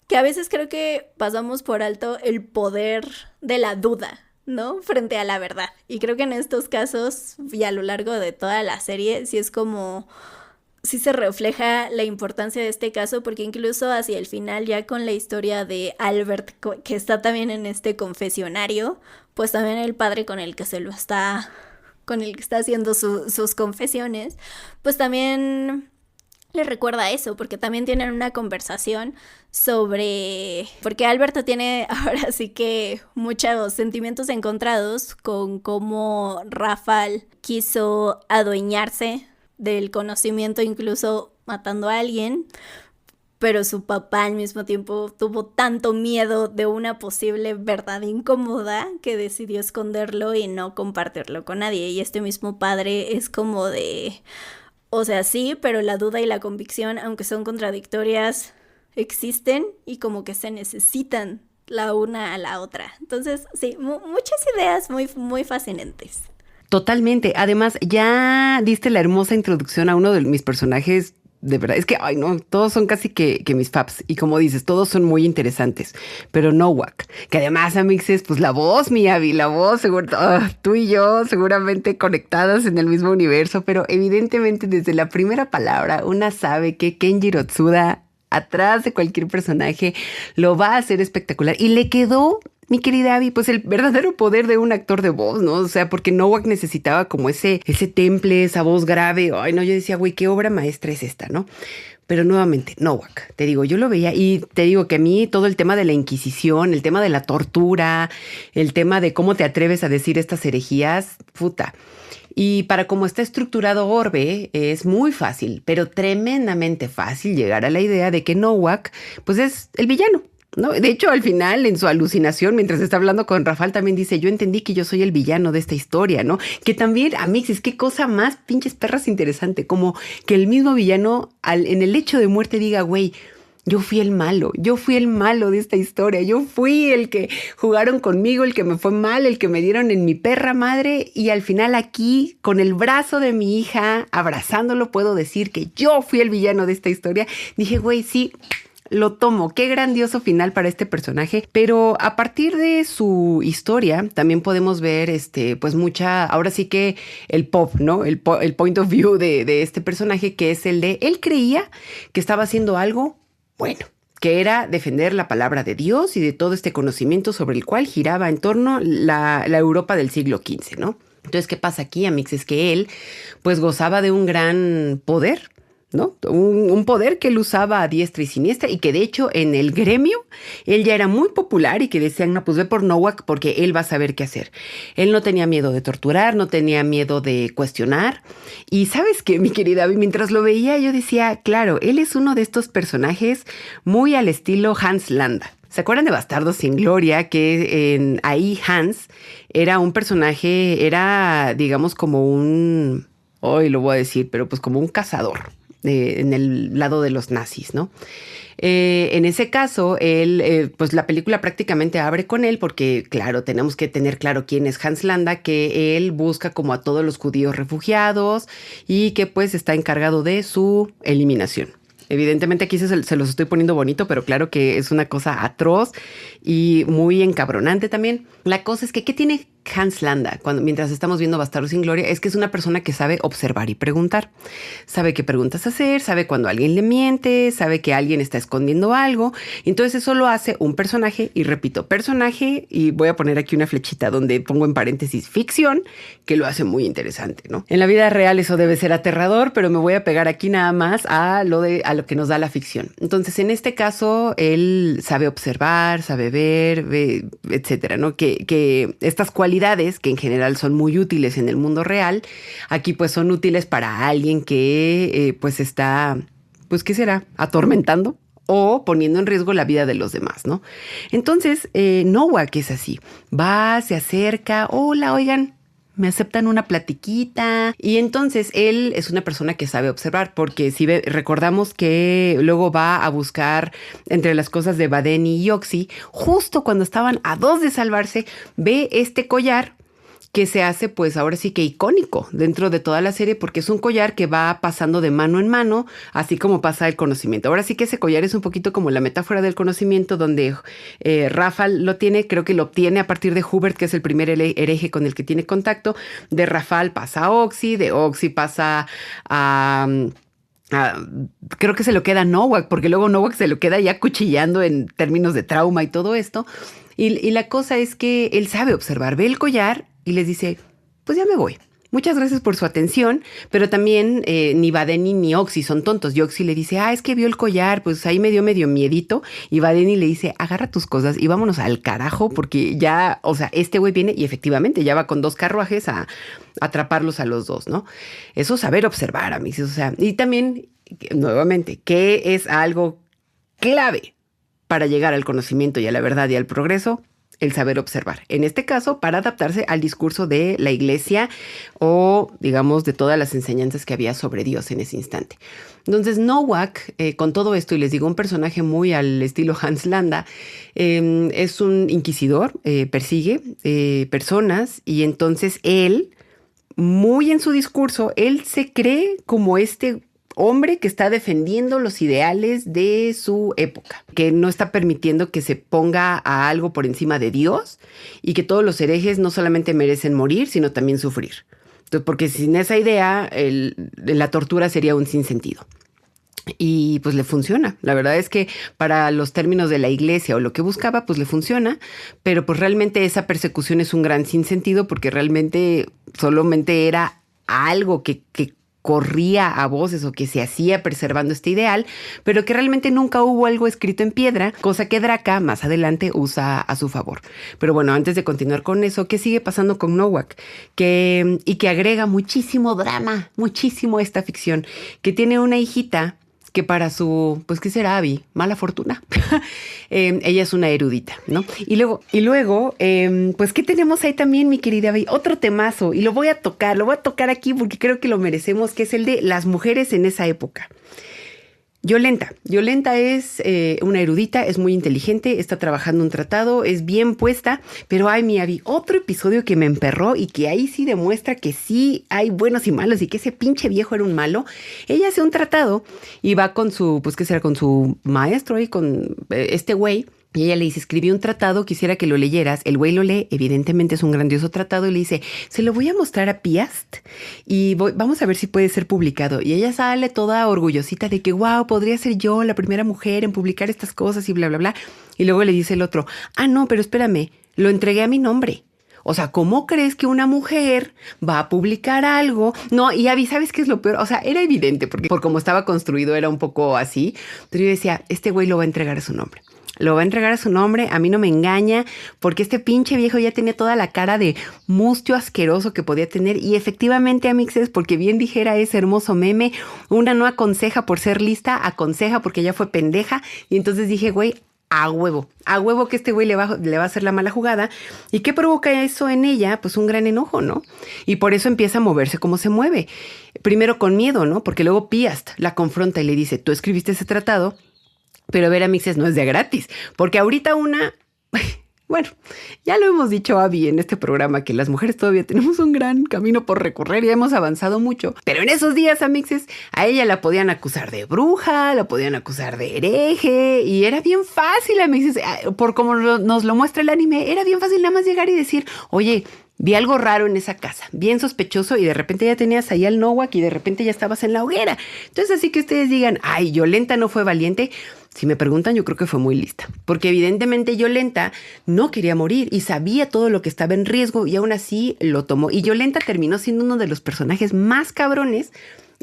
que a veces creo que pasamos por alto el poder de la duda, ¿no? Frente a la verdad. Y creo que en estos casos y a lo largo de toda la serie sí es como... sí se refleja la importancia de este caso porque incluso hacia el final ya con la historia de Albert que está también en este confesionario, pues también el padre con el que está haciendo sus confesiones, pues también le recuerda eso porque también tienen una conversación sobre, porque Alberto tiene ahora sí que muchos sentimientos encontrados con cómo Rafal quiso adueñarse del conocimiento, incluso matando a alguien, pero su papá al mismo tiempo tuvo tanto miedo de una posible verdad incómoda que decidió esconderlo y no compartirlo con nadie. Y este mismo padre es como de, o sea, sí, pero la duda y la convicción, aunque son contradictorias, existen y como que se necesitan la una a la otra. Entonces, sí, muchas ideas muy, muy fascinantes. Totalmente. Además, ya diste la hermosa introducción a uno de mis personajes. De verdad, es que, ay no, todos son casi que mis faps. Y como dices, todos son muy interesantes. Pero Nowak, que además, Amixes, pues la voz, mi Abby, la voz, seguro, tú y yo seguramente conectadas en el mismo universo. Pero evidentemente desde la primera palabra, una sabe que Kenjiro Tsuda, atrás de cualquier personaje, lo va a hacer espectacular. Y le quedó, mi querida Abby, pues el verdadero poder de un actor de voz, ¿no? O sea, porque Nowak necesitaba como ese temple, esa voz grave. Ay, no, yo decía, güey, qué obra maestra es esta, ¿no? Pero nuevamente, Nowak, te digo, yo lo veía y te digo que a mí todo el tema de la Inquisición, el tema de la tortura, el tema de cómo te atreves a decir estas herejías, puta. Y para cómo está estructurado Orbe, es muy fácil, pero tremendamente fácil llegar a la idea de que Nowak, pues es el villano, ¿no? De hecho, al final, en su alucinación, mientras está hablando con Rafal, también dice, yo entendí que yo soy el villano de esta historia, ¿no? Que también, Amixis, qué cosa más pinches perras interesante, como que el mismo villano, en el hecho de muerte, diga, güey, yo fui el malo de esta historia, yo fui el que jugaron conmigo, el que me fue mal, el que me dieron en mi perra madre, y al final aquí, con el brazo de mi hija, abrazándolo, puedo decir que yo fui el villano de esta historia. Dije, güey, sí, lo tomo. Qué grandioso final para este personaje. Pero a partir de su historia también podemos ver pues mucha, ahora sí que el pop, ¿no? El point of view de este personaje, que es el de él creía que estaba haciendo algo bueno, que era defender la palabra de Dios y de todo este conocimiento sobre el cual giraba en torno la Europa del siglo XV, ¿no? Entonces, ¿qué pasa aquí, Amix? Es que él pues gozaba de un gran poder, ¿no? Un poder que él usaba a diestra y siniestra, y que de hecho en el gremio él ya era muy popular, y que decían, no, pues ve por Nowak porque él va a saber qué hacer. Él no tenía miedo de torturar, no tenía miedo de cuestionar. Y ¿sabes qué, mi querida Abby? Mientras lo veía yo decía, claro, él es uno de estos personajes muy al estilo Hans Landa. ¿Se acuerdan de Bastardos sin Gloria? Que ahí Hans era un personaje, era digamos como un, hoy lo voy a decir, pero pues como un cazador en el lado de los nazis, ¿no? En ese caso, él, pues la película prácticamente abre con él porque, claro, tenemos que tener claro quién es Hans Landa, que él busca como a todos los judíos refugiados y que pues está encargado de su eliminación. Evidentemente aquí se los estoy poniendo bonito, pero claro que es una cosa atroz y muy encabronante también. La cosa es que, ¿qué tiene Hans Landa mientras estamos viendo Bastardos sin Gloria? Es que es una persona que sabe observar y preguntar. Sabe qué preguntas hacer, sabe cuando alguien le miente, sabe que alguien está escondiendo algo. Entonces eso lo hace un personaje, y repito, personaje, y voy a poner aquí una flechita donde pongo en paréntesis ficción, que lo hace muy interesante, ¿no? En la vida real eso debe ser aterrador, pero me voy a pegar aquí nada más a lo que nos da la ficción. Entonces, en este caso, él sabe observar, sabe ver, etcétera, ¿no? Que estas cualidades, que en general son muy útiles en el mundo real, aquí pues son útiles para alguien que pues está, pues ¿qué será? Atormentando o poniendo en riesgo la vida de los demás, ¿no? Entonces, Nowak es así. Va, se acerca, hola, oigan, me aceptan una platiquita. Y entonces él es una persona que sabe observar, porque si recordamos que luego va a buscar entre las cosas de Vadeni y Oxy, justo cuando estaban a dos de salvarse, ve este collar que se hace pues ahora sí que icónico dentro de toda la serie, porque es un collar que va pasando de mano en mano, así como pasa el conocimiento. Ahora sí que ese collar es un poquito como la metáfora del conocimiento, donde Rafal lo tiene, creo que lo obtiene a partir de Hubert, que es el primer hereje con el que tiene contacto. De Rafal pasa a Oxy, de Oxy pasa a... creo que se lo queda a Nowak, porque luego Nowak se lo queda ya cuchillando en términos de trauma y todo esto. Y la cosa es que él sabe observar, ve el collar y les dice, pues ya me voy. Muchas gracias por su atención, pero también ni Vadeni ni Oxy son tontos. Y Oxy le dice, es que vio el collar, pues ahí me dio medio miedito. Y Vadeni le dice, agarra tus cosas y vámonos al carajo, porque ya, o sea, este güey viene y efectivamente ya va con 2 carruajes a atraparlos a los dos, ¿no? Eso es saber observar, amigos. O sea, y también, nuevamente, que es algo clave para llegar al conocimiento y a la verdad y al progreso, el saber observar. En este caso, para adaptarse al discurso de la iglesia o, digamos, de todas las enseñanzas que había sobre Dios en ese instante. Entonces, Nowak, con todo esto, y les digo, un personaje muy al estilo Hans Landa, es un inquisidor, persigue personas, y entonces él, muy en su discurso, él se cree como este hombre que está defendiendo los ideales de su época, que no está permitiendo que se ponga a algo por encima de Dios y que todos los herejes no solamente merecen morir, sino también sufrir. Entonces, porque sin esa idea, la tortura sería un sinsentido. Y pues le funciona. La verdad es que para los términos de la iglesia o lo que buscaba, pues le funciona. Pero pues realmente esa persecución es un gran sinsentido porque realmente solamente era algo que corría a voces o que se hacía preservando este ideal, pero que realmente nunca hubo algo escrito en piedra, cosa que Draka más adelante usa a su favor. Pero bueno, antes de continuar con eso, ¿qué sigue pasando con Nowak? Y que agrega muchísimo drama, muchísimo esta ficción, que tiene una hijita que para su, pues, ¿qué será, Abby? Mala fortuna. Ella es una erudita, ¿no? Y luego, pues, ¿qué tenemos ahí también, mi querida Abby? Otro temazo, y lo voy a tocar aquí porque creo que lo merecemos, que es el de las mujeres en esa época. Yolenta es una erudita, es muy inteligente, está trabajando un tratado, es bien puesta, pero ay, mi Abby, otro episodio que me emperró y que ahí sí demuestra que sí hay buenos y malos y que ese pinche viejo era un malo. Ella hace un tratado y va con su, pues, ¿qué será? Con su maestro y con este güey. Y ella le dice, escribí un tratado, quisiera que lo leyeras. El güey lo lee, evidentemente es un grandioso tratado, y le dice, se lo voy a mostrar a Piast y vamos a ver si puede ser publicado. Y ella sale toda orgullosita de que, wow, podría ser yo la primera mujer en publicar estas cosas y bla, bla, bla. Y luego le dice el otro, no, pero espérame, lo entregué a mi nombre. O sea, ¿cómo crees que una mujer va a publicar algo? No, y Abby, ¿sabes qué es lo peor? O sea, era evidente, porque por cómo estaba construido era un poco así. Pero yo decía, este güey lo va a entregar a su nombre. Lo va a entregar a su nombre, a mí no me engaña, porque este pinche viejo ya tenía toda la cara de mustio asqueroso que podía tener. Y efectivamente, amixes, porque bien dijera ese hermoso meme, una no aconseja por ser lista, aconseja porque ya fue pendeja. Y entonces dije, güey, a huevo que este güey le va a hacer la mala jugada. ¿Y qué provoca eso en ella? Pues un gran enojo, ¿no? Y por eso empieza a moverse como se mueve. Primero con miedo, ¿no? Porque luego Piast la confronta y le dice, tú escribiste ese tratado, pero a ver, amixes, no es de gratis, porque ahorita bueno, ya lo hemos dicho, Abby, en este programa, que las mujeres todavía tenemos un gran camino por recorrer y hemos avanzado mucho. Pero en esos días, amixes, a ella la podían acusar de bruja, la podían acusar de hereje, y era bien fácil, amixes, por como nos lo muestra el anime, era bien fácil nada más llegar y decir, oye, vi algo raro en esa casa, bien sospechoso, y de repente ya tenías ahí al Nowak y de repente ya estabas en la hoguera. Entonces, así que ustedes digan, ay, Yolenta no fue valiente. Si me preguntan, yo creo que fue muy lista, porque evidentemente Yolenta no quería morir y sabía todo lo que estaba en riesgo y aún así lo tomó. Y Yolenta terminó siendo uno de los personajes más cabrones.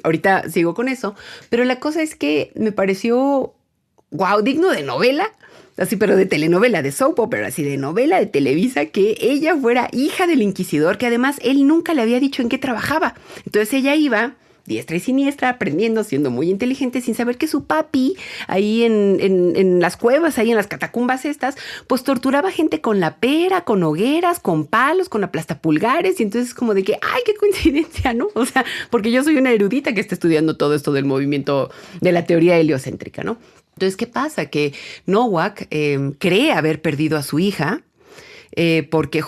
Ahorita sigo con eso, pero la cosa es que me pareció, wow, digno de novela. Así, pero de telenovela, de soap opera, así de novela de Televisa, que ella fuera hija del inquisidor, que además él nunca le había dicho en qué trabajaba. Entonces ella iba diestra y siniestra, aprendiendo, siendo muy inteligente, sin saber que su papi, ahí en las cuevas, ahí en las catacumbas estas, pues torturaba gente con la pera, con hogueras, con palos, con aplastapulgares, y entonces como de que, ay, qué coincidencia, ¿no? O sea, porque yo soy una erudita que está estudiando todo esto del movimiento de la teoría heliocéntrica, ¿no? Entonces, ¿qué pasa? Que Nowak cree haber perdido a su hija, porque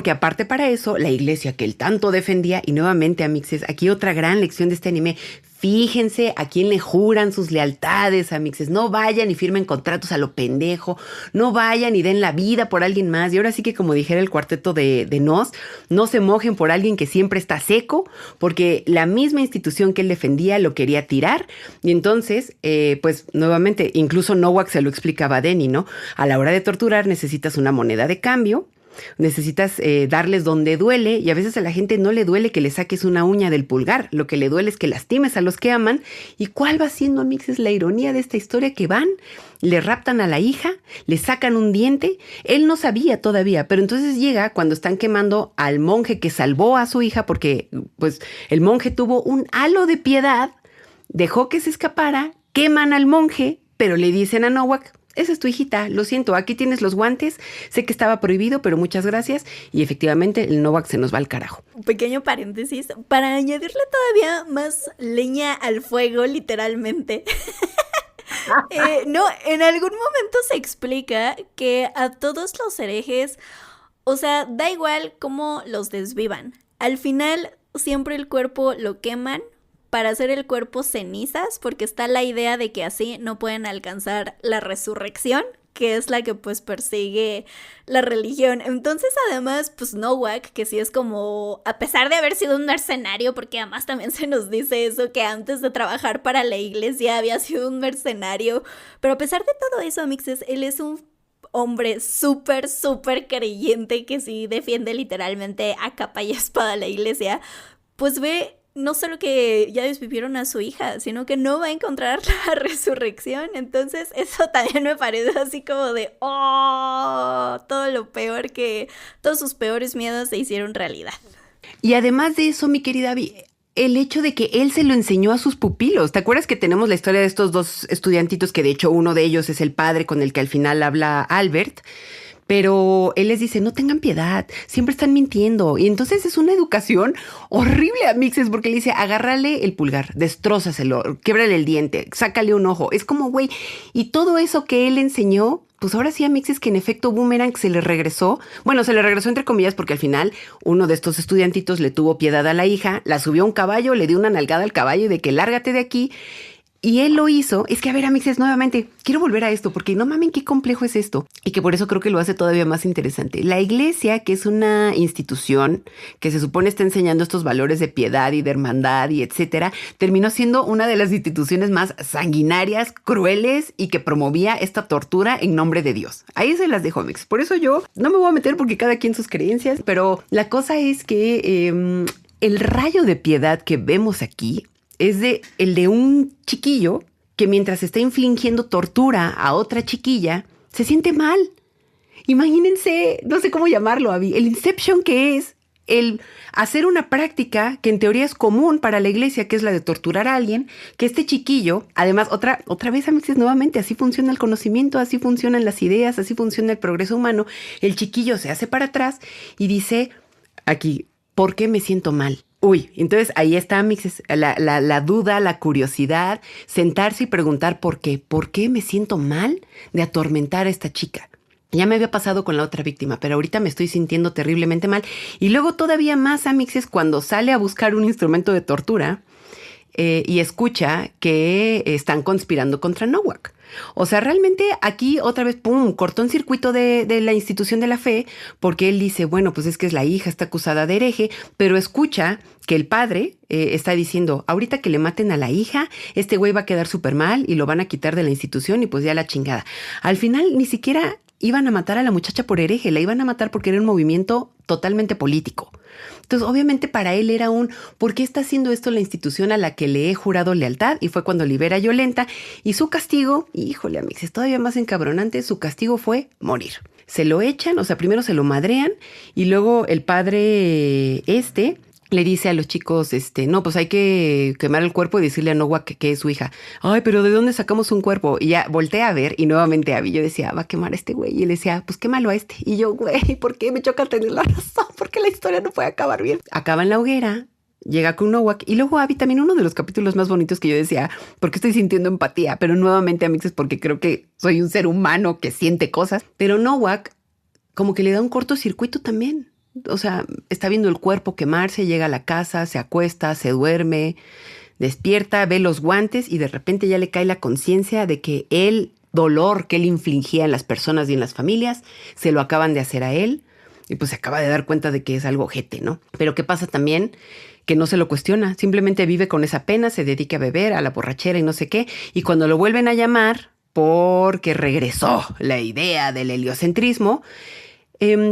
aparte para eso, la iglesia que él tanto defendía, y nuevamente, amixes, aquí otra gran lección de este anime, fíjense a quién le juran sus lealtades, amixes, no vayan y firmen contratos a lo pendejo, no vayan y den la vida por alguien más, y ahora sí que como dijera el cuarteto de Nos, no se mojen por alguien que siempre está seco, porque la misma institución que él defendía lo quería tirar, y entonces, pues nuevamente, incluso Nowak se lo explicaba a Denny, ¿no? A la hora de torturar necesitas una moneda de cambio, necesitas darles donde duele, y a veces a la gente no le duele que le saques una uña del pulgar, lo que le duele es que lastimes a los que aman. ¿Y cuál va siendo, amixes, la ironía de esta historia? Que van, le raptan a la hija, le sacan un diente, él no sabía todavía, pero entonces llega cuando están quemando al monje que salvó a su hija, porque pues el monje tuvo un halo de piedad, dejó que se escapara, queman al monje, pero le dicen a Nowak, esa es tu hijita, lo siento, aquí tienes los guantes, sé que estaba prohibido, pero muchas gracias. Y efectivamente el Novak se nos va al carajo. Un pequeño paréntesis, para añadirle todavía más leña al fuego, literalmente. No, en algún momento se explica que a todos los herejes, o sea, da igual cómo los desvivan. Al final, siempre el cuerpo lo queman para hacer el cuerpo cenizas, porque está la idea de que así no pueden alcanzar la resurrección, que es la que pues persigue la religión. Entonces además pues Nowak, que sí es como, a pesar de haber sido un mercenario, porque además también se nos dice eso, que antes de trabajar para la iglesia había sido un mercenario, pero a pesar de todo eso, amixes, él es un hombre súper, súper creyente que sí defiende literalmente a capa y espada la iglesia, pues ve no solo que ya desvivieron a su hija, sino que no va a encontrar la resurrección. Entonces eso también me parece así como de, oh, todo lo peor que, todos sus peores miedos se hicieron realidad. Y además de eso, mi querida Abby, el hecho de que él se lo enseñó a sus pupilos. ¿Te acuerdas que tenemos la historia de estos dos estudiantitos, que de hecho uno de ellos es el padre con el que al final habla Albert? Pero él les dice, no tengan piedad, siempre están mintiendo. Y entonces es una educación horrible a Mixes, porque le dice, agárrale el pulgar, destrózaselo, québrale el diente, sácale un ojo. Es como, güey, y todo eso que él enseñó, pues ahora sí a Mixes que en efecto Boomerang se le regresó. Bueno, se le regresó entre comillas porque al final uno de estos estudiantitos le tuvo piedad a la hija, la subió a un caballo, le dio una nalgada al caballo y de que lárgate de aquí. Y él lo hizo, es que a ver, Amixes, nuevamente, quiero volver a esto, porque no mamen qué complejo es esto. Y que por eso creo que lo hace todavía más interesante. La iglesia, que es una institución que se supone está enseñando estos valores de piedad y de hermandad y etcétera, terminó siendo una de las instituciones más sanguinarias, crueles y que promovía esta tortura en nombre de Dios. Ahí se las dejo, Amixes. Por eso yo no me voy a meter porque cada quien sus creencias, pero la cosa es que el rayo de piedad que vemos aquí es el de un chiquillo que mientras está infligiendo tortura a otra chiquilla, se siente mal. Imagínense, no sé cómo llamarlo, Abby, el Inception que es el hacer una práctica que en teoría es común para la iglesia, que es la de torturar a alguien, que este chiquillo, además, otra vez, Amixes, nuevamente, así funciona el conocimiento, así funcionan las ideas, así funciona el progreso humano. El chiquillo se hace para atrás y dice, aquí, ¿por qué me siento mal? Uy, entonces ahí está, Amixes, la duda, la curiosidad, sentarse y preguntar por qué me siento mal de atormentar a esta chica. Ya me había pasado con la otra víctima, pero ahorita me estoy sintiendo terriblemente mal. Y luego todavía más, Amixes, cuando sale a buscar un instrumento de tortura y escucha que están conspirando contra Nowak. O sea, realmente aquí otra vez, pum, cortó un circuito de la institución de la fe, porque él dice, bueno, pues es que es la hija, está acusada de hereje, pero escucha que el padre está diciendo, ahorita que le maten a la hija, este güey va a quedar súper mal y lo van a quitar de la institución y pues ya la chingada. Al final ni siquiera iban a matar a la muchacha por hereje, la iban a matar porque era un movimiento totalmente político. Entonces, obviamente para él era ¿por qué está haciendo esto la institución a la que le he jurado lealtad? Y fue cuando libera a Yolenta. Y su castigo, híjole, Amix, es todavía más encabronante, su castigo fue morir. Se lo echan, o sea, primero se lo madrean y luego el padre le dice a los chicos, no, pues hay que quemar el cuerpo y decirle a Nowak que es su hija. Ay, pero ¿de dónde sacamos un cuerpo? Y ya volteé a ver y nuevamente a mí yo decía, va a quemar a este güey. Y él decía, pues quémalo a este. Y yo, güey, ¿por qué me choca tener la razón? Porque la historia no puede acabar bien. Acaba en la hoguera, llega con Nowak y luego Abby también uno de los capítulos más bonitos que yo decía, porque estoy sintiendo empatía, pero nuevamente, Amix, es porque creo que soy un ser humano que siente cosas. Pero Nowak como que le da un cortocircuito también. O sea, está viendo el cuerpo quemarse, llega a la casa, se acuesta, se duerme, despierta, ve los guantes y de repente ya le cae la conciencia de que el dolor que él infligía en las personas y en las familias se lo acaban de hacer a él y pues se acaba de dar cuenta de que es algo ojete, ¿no? Pero ¿qué pasa también? Que no se lo cuestiona, simplemente vive con esa pena, se dedica a beber, a la borrachera y no sé qué, y cuando lo vuelven a llamar porque regresó la idea del heliocentrismo,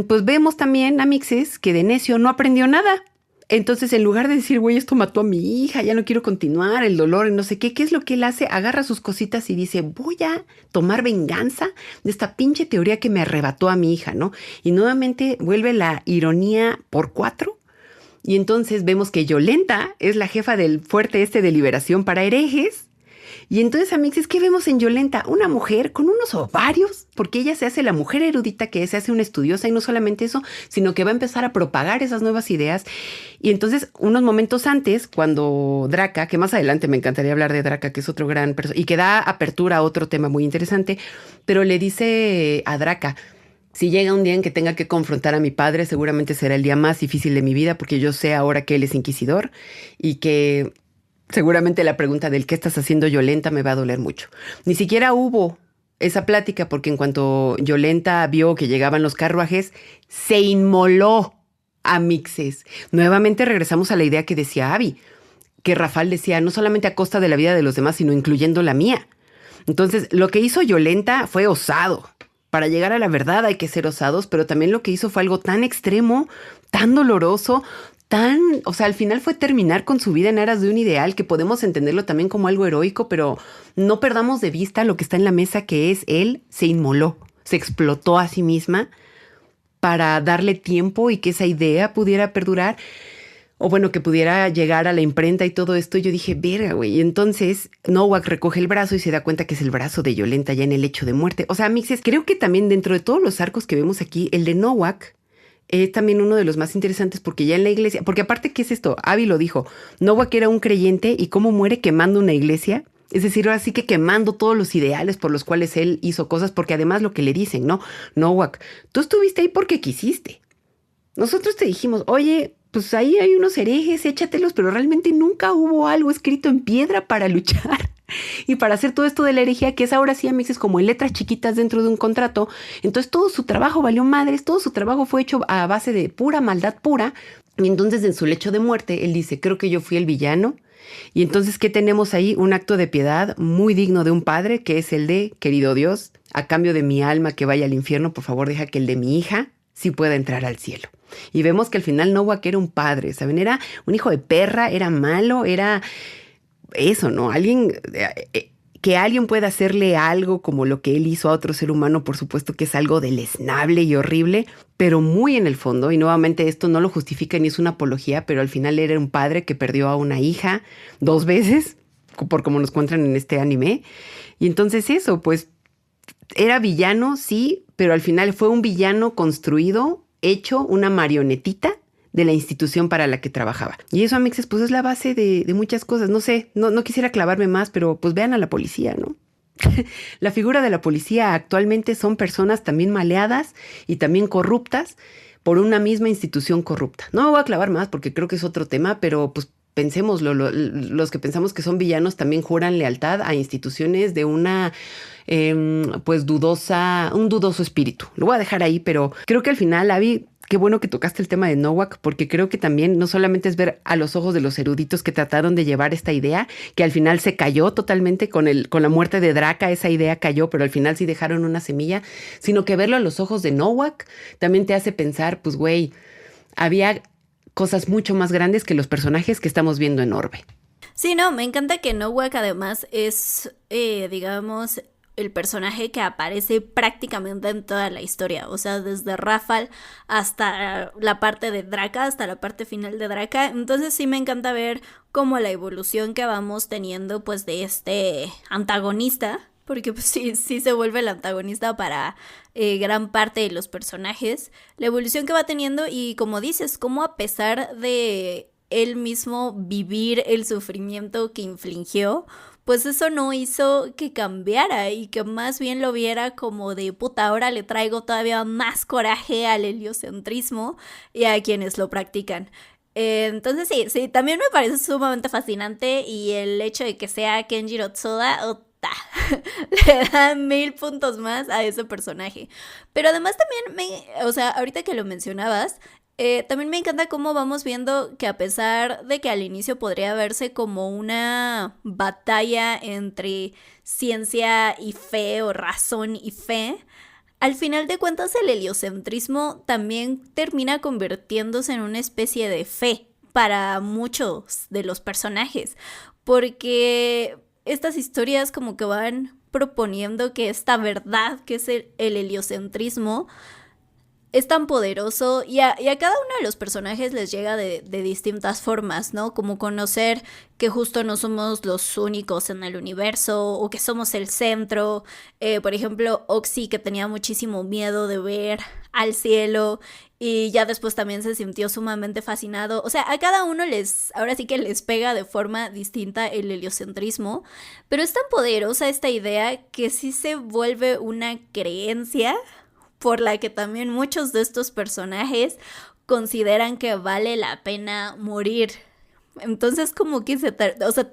pues vemos también, Amixes, que de necio no aprendió nada. Entonces, en lugar de decir, güey, esto mató a mi hija, ya no quiero continuar, el dolor y no sé qué, ¿qué es lo que él hace? Agarra sus cositas y dice, voy a tomar venganza de esta pinche teoría que me arrebató a mi hija, ¿no? Y nuevamente vuelve la ironía por 4. Y entonces vemos que Yolenta es la jefa del fuerte de liberación para herejes. Y entonces, Amixes, ¿qué vemos en Yolenta? Una mujer con unos ovarios, porque ella se hace la mujer erudita que se hace una estudiosa y no solamente eso, sino que va a empezar a propagar esas nuevas ideas. Y entonces, unos momentos antes, cuando Draca, que más adelante me encantaría hablar de Draca, que es otro gran personaje y que da apertura a otro tema muy interesante, pero le dice a Draca, si llega un día en que tenga que confrontar a mi padre, seguramente será el día más difícil de mi vida, porque yo sé ahora que él es inquisidor y que seguramente la pregunta del qué estás haciendo, Yolenta, me va a doler mucho. Ni siquiera hubo esa plática porque en cuanto Yolenta vio que llegaban los carruajes, se inmoló a Mixes. Nuevamente regresamos a la idea que decía Abby, que Rafal decía, no solamente a costa de la vida de los demás, sino incluyendo la mía. Entonces, lo que hizo Yolenta fue osado. Para llegar a la verdad hay que ser osados, pero también lo que hizo fue algo tan extremo, tan doloroso, o sea, al final fue terminar con su vida en aras de un ideal que podemos entenderlo también como algo heroico, pero no perdamos de vista lo que está en la mesa, que es él se inmoló, se explotó a sí misma para darle tiempo y que esa idea pudiera perdurar, o bueno, que pudiera llegar a la imprenta y todo esto. Yo dije, verga, güey. Y entonces Nowak recoge el brazo y se da cuenta que es el brazo de Yolenta ya en el lecho de muerte. O sea, Mixes, creo que también dentro de todos los arcos que vemos aquí, el de Nowak es también uno de los más interesantes porque ya en la iglesia, porque aparte, ¿qué es esto? Abby lo dijo, Nowak era un creyente y cómo muere quemando una iglesia. Es decir, ahora sí que quemando todos los ideales por los cuales él hizo cosas, porque además lo que le dicen, ¿no? Nowak, tú estuviste ahí porque quisiste. Nosotros te dijimos, oye, pues ahí hay unos herejes, échatelos, pero realmente nunca hubo algo escrito en piedra para luchar y para hacer todo esto de la herejía, que es ahora sí, Amixes, como en letras chiquitas dentro de un contrato. Entonces todo su trabajo valió madres, todo su trabajo fue hecho a base de pura maldad pura. Y entonces en su lecho de muerte, él dice, creo que yo fui el villano. Y entonces, ¿qué tenemos ahí? Un acto de piedad muy digno de un padre, que es el de, querido Dios, a cambio de mi alma que vaya al infierno, por favor deja que el de mi hija sí pueda entrar al cielo. Y vemos que al final Nowak era un padre, ¿saben? Era un hijo de perra, era malo, era eso, ¿no? Alguien, que alguien pueda hacerle algo como lo que él hizo a otro ser humano, por supuesto que es algo deleznable y horrible, pero muy en el fondo, y nuevamente esto no lo justifica ni es una apología, pero al final era un padre que perdió a una hija 2 veces, por como nos cuentan en este anime. Y entonces eso, pues, era villano, sí, pero al final fue un villano construido, hecho una marionetita de la institución para la que trabajaba. Y eso, Amixes, pues es la base de muchas cosas. No sé, no quisiera clavarme más, pero pues vean a la policía, ¿no? La figura de la policía actualmente son personas también maleadas y también corruptas por una misma institución corrupta. No me voy a clavar más porque creo que es otro tema, pero pues pensemos, los que pensamos que son villanos también juran lealtad a instituciones de una pues un dudoso espíritu. Lo voy a dejar ahí, pero creo que al final, Abby, qué bueno que tocaste el tema de Nowak, porque creo que también no solamente es ver a los ojos de los eruditos que trataron de llevar esta idea, que al final se cayó totalmente con la muerte de Draca, esa idea cayó, pero al final sí dejaron una semilla, sino que verlo a los ojos de Nowak también te hace pensar, pues güey, había cosas mucho más grandes que los personajes que estamos viendo en Orbe. Sí, no, me encanta que Nowak además es, digamos, el personaje que aparece prácticamente en toda la historia, o sea, desde Rafal hasta la parte de Draca, hasta la parte final de Draca. Entonces sí me encanta ver como la evolución que vamos teniendo pues de este antagonista, porque pues sí se vuelve el antagonista para gran parte de los personajes, la evolución que va teniendo y como dices, como a pesar de él mismo vivir el sufrimiento que infligió, pues eso no hizo que cambiara y que más bien lo viera como de puta, ahora le traigo todavía más coraje al heliocentrismo y a quienes lo practican. Entonces sí, también me parece sumamente fascinante y el hecho de que sea Kenjiro Tsuda, le da 1000 puntos más a ese personaje. Pero además también o sea, ahorita que lo mencionabas, también me encanta cómo vamos viendo que a pesar de que al inicio podría verse como una batalla entre ciencia y fe o razón y fe, al final de cuentas el heliocentrismo también termina convirtiéndose en una especie de fe para muchos de los personajes, porque estas historias como que van proponiendo que esta verdad que es el heliocentrismo es tan poderoso y a cada uno de los personajes les llega de distintas formas, ¿no? Como conocer que justo no somos los únicos en el universo o que somos el centro. Por ejemplo, Oxy, que tenía muchísimo miedo de ver al cielo y ya después también se sintió sumamente fascinado. O sea, a cada uno ahora sí que les pega de forma distinta el heliocentrismo, pero es tan poderosa esta idea que sí se vuelve una creencia por la que también muchos de estos personajes consideran que vale la pena morir. Entonces como que o sea,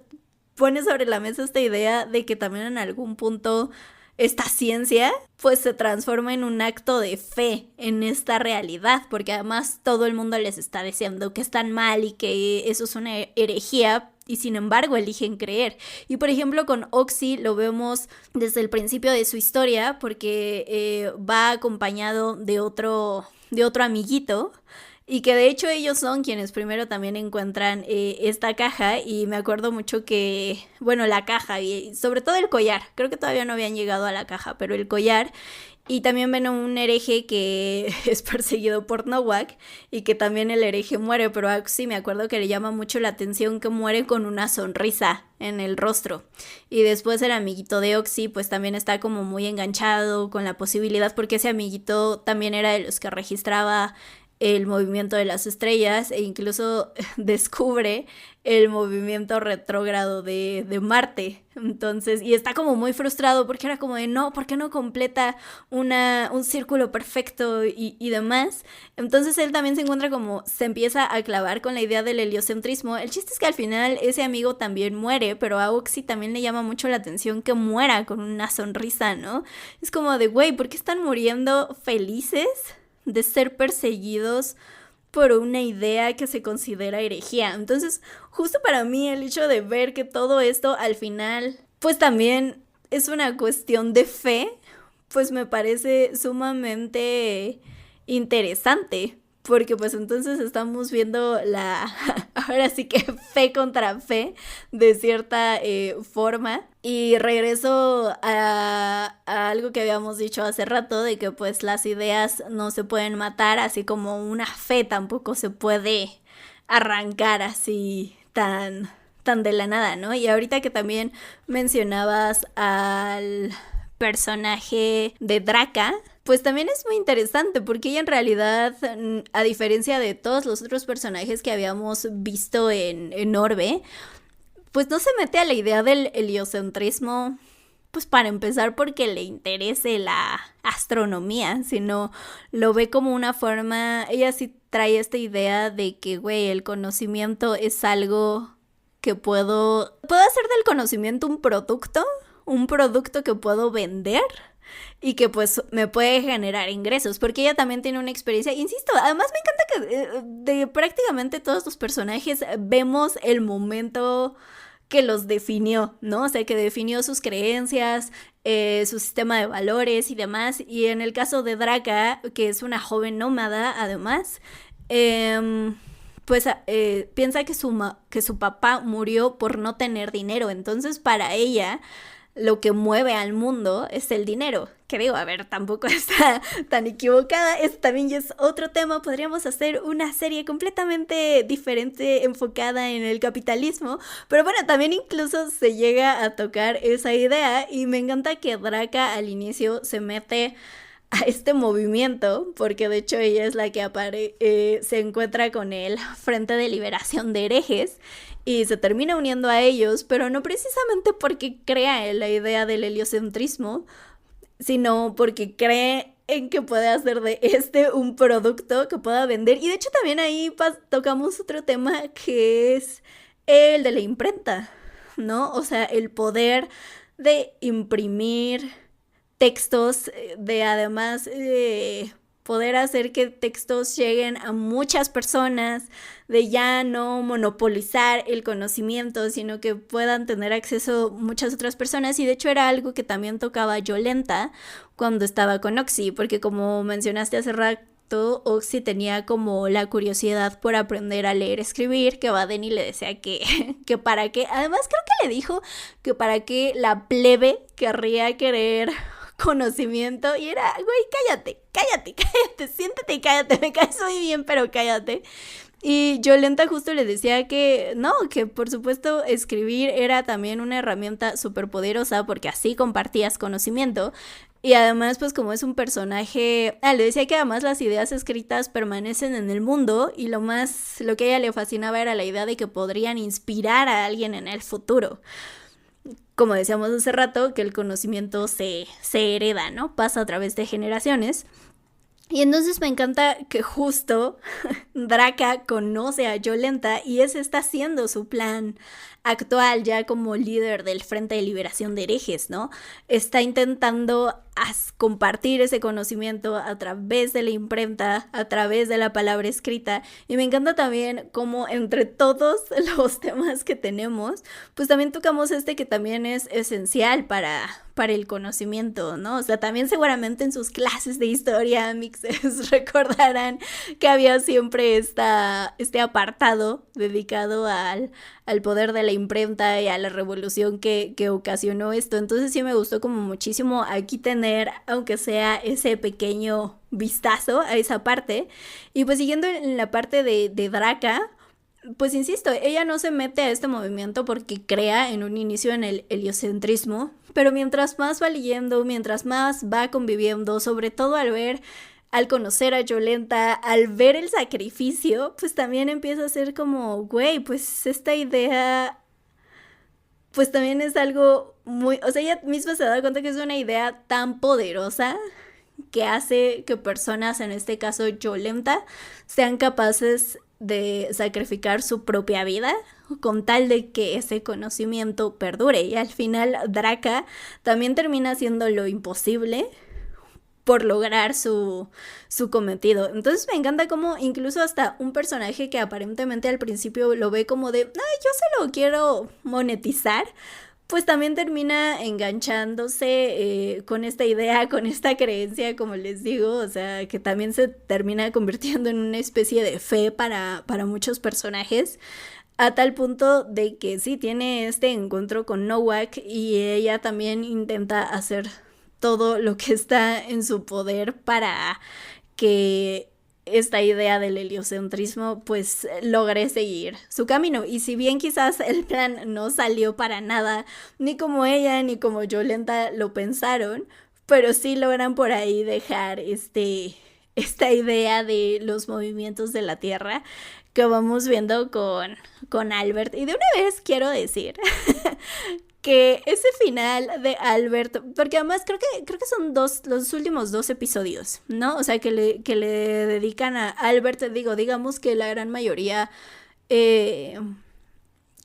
pone sobre la mesa esta idea de que también en algún punto esta ciencia pues se transforma en un acto de fe en esta realidad, porque además todo el mundo les está diciendo que están mal y que eso es una herejía, y sin embargo eligen creer. Y por ejemplo con Oxy lo vemos desde el principio de su historia, porque va acompañado de otro amiguito, y que de hecho ellos son quienes primero también encuentran esta caja. Y me acuerdo mucho que, bueno, la caja y sobre todo el collar, creo que todavía no habían llegado a la caja, pero el collar. Y también ven a un hereje que es perseguido por Nowak y que también el hereje muere, pero sí me acuerdo que le llama mucho la atención que muere con una sonrisa en el rostro. Y después el amiguito de Oxy pues también está como muy enganchado con la posibilidad, porque ese amiguito también era de los que registraba el movimiento de las estrellas e incluso descubre el movimiento retrógrado de Marte. Entonces, y está como muy frustrado porque era como de no, ¿por qué no completa un círculo perfecto y demás? Entonces él también se encuentra como, se empieza a clavar con la idea del heliocentrismo. El chiste es que al final ese amigo también muere, pero a Oxy también le llama mucho la atención que muera con una sonrisa, ¿no? Es como de, güey, ¿por qué están muriendo felices de ser perseguidos por una idea que se considera herejía? Entonces, justo para mí el hecho de ver que todo esto al final, pues también es una cuestión de fe, pues me parece sumamente interesante, porque pues entonces estamos viendo ahora sí que fe contra fe, de cierta forma. Y regreso a algo que habíamos dicho hace rato, de que pues las ideas no se pueden matar, así como una fe tampoco se puede arrancar así tan de la nada, ¿no? Y ahorita que también mencionabas al personaje de Draka, pues también es muy interesante porque ella en realidad, a diferencia de todos los otros personajes que habíamos visto en Orbe, pues no se mete a la idea del heliocentrismo, pues para empezar porque le interese la astronomía, sino lo ve como una forma. Ella sí trae esta idea de que, güey, el conocimiento es algo que puedo hacer del conocimiento un producto que puedo vender y que pues me puede generar ingresos, porque ella también tiene una experiencia, insisto, además me encanta que de prácticamente todos los personajes vemos el momento que los definió, ¿no? O sea, que definió sus creencias, su sistema de valores y demás. Y en el caso de Draka, que es una joven nómada, además, pues piensa que su papá murió por no tener dinero. Entonces, para ella, lo que mueve al mundo es el dinero. Que digo, a ver, tampoco está tan equivocada. Esto también ya es otro tema. Podríamos hacer una serie completamente diferente, enfocada en el capitalismo. Pero bueno, también incluso se llega a tocar esa idea. Y me encanta que Draka al inicio se mete a este movimiento, porque de hecho ella es la que se encuentra con el Frente de Liberación de Herejes y se termina uniendo a ellos, pero no precisamente porque crea en la idea del heliocentrismo, sino porque cree en que puede hacer de un producto que pueda vender. Y de hecho también ahí tocamos otro tema, que es el de la imprenta, ¿no? O sea, el poder de imprimir textos, de además poder hacer que textos lleguen a muchas personas, de ya no monopolizar el conocimiento, sino que puedan tener acceso muchas otras personas. Y de hecho era algo que también tocaba Yolenta cuando estaba con Oxy, porque como mencionaste hace rato, Oxy tenía como la curiosidad por aprender a leer, escribir, que Baden le decía que para qué, además creo que le dijo que para qué la plebe querría querer conocimiento y era, güey, cállate, siéntate y cállate, me caes muy bien, pero cállate. Y Yolenta justo le decía que no, que por supuesto escribir era también una herramienta súper poderosa porque así compartías conocimiento. Y además, pues como es un personaje, le decía que además las ideas escritas permanecen en el mundo y lo que a ella le fascinaba era la idea de que podrían inspirar a alguien en el futuro. Como decíamos hace rato, que el conocimiento se hereda, ¿no? Pasa a través de generaciones. Y entonces me encanta que justo Draka conoce a Yolenta y ese está haciendo su plan actual ya como líder del Frente de Liberación de Herejes, ¿no? Está intentando compartir ese conocimiento a través de la imprenta, a través de la palabra escrita. Y me encanta también cómo entre todos los temas que tenemos, pues también tocamos que también es esencial para el conocimiento, ¿no? O sea, también seguramente en sus clases de historia, mixes, recordarán que había siempre este apartado dedicado al poder de la imprenta y a la revolución que ocasionó esto. Entonces sí me gustó como muchísimo aquí tener, aunque sea ese pequeño vistazo a esa parte. Y pues siguiendo en la parte de Draka, pues insisto, ella no se mete a este movimiento porque crea en un inicio en el heliocentrismo, pero mientras más va leyendo, mientras más va conviviendo, sobre todo al conocer a Yolenta, al ver el sacrificio, pues también empieza a ser como, güey, pues esta idea, pues también es algo muy, o sea, ella misma se da cuenta que es una idea tan poderosa que hace que personas, en este caso Yolenta, sean capaces de sacrificar su propia vida con tal de que ese conocimiento perdure. Y al final Draka también termina haciendo lo imposible por lograr su cometido. Entonces me encanta cómo incluso hasta un personaje que aparentemente al principio lo ve como de, yo solo quiero monetizar, pues también termina enganchándose con esta idea, con esta creencia, como les digo, o sea, que también se termina convirtiendo en una especie de fe para muchos personajes, a tal punto de que sí, tiene este encuentro con Nowak y ella también intenta hacer todo lo que está en su poder para que esta idea del heliocentrismo pues logre seguir su camino. Y si bien quizás el plan no salió para nada, ni como ella ni como Yolenta lo pensaron, pero sí logran por ahí dejar esta idea de los movimientos de la Tierra que vamos viendo con Albert. Y de una vez quiero decir que ese final de Albert, porque además creo que son los últimos 2 episodios, ¿no? O sea, que le dedican a Albert, digamos que la gran mayoría, que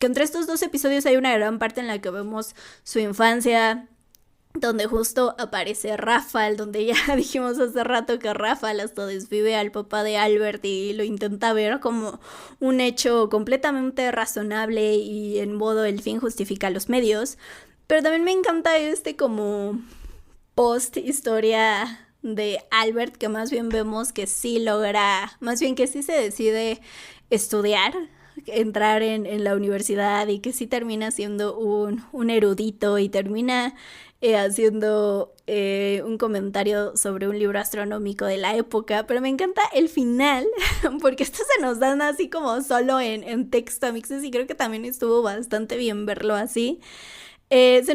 entre estos 2 episodios hay una gran parte en la que vemos su infancia, donde justo aparece Rafael, donde ya dijimos hace rato que Rafael hasta desvive al papá de Albert y lo intenta ver como un hecho completamente razonable y en modo el fin justifica los medios. Pero también me encanta como post historia de Albert, que más bien vemos que sí logra, más bien que sí se decide estudiar, entrar en la universidad y que sí termina siendo un erudito y termina haciendo un comentario sobre un libro astronómico de la época, pero me encanta el final porque esto se nos dan así como solo en texto, mixes, y creo que también estuvo bastante bien verlo así. Se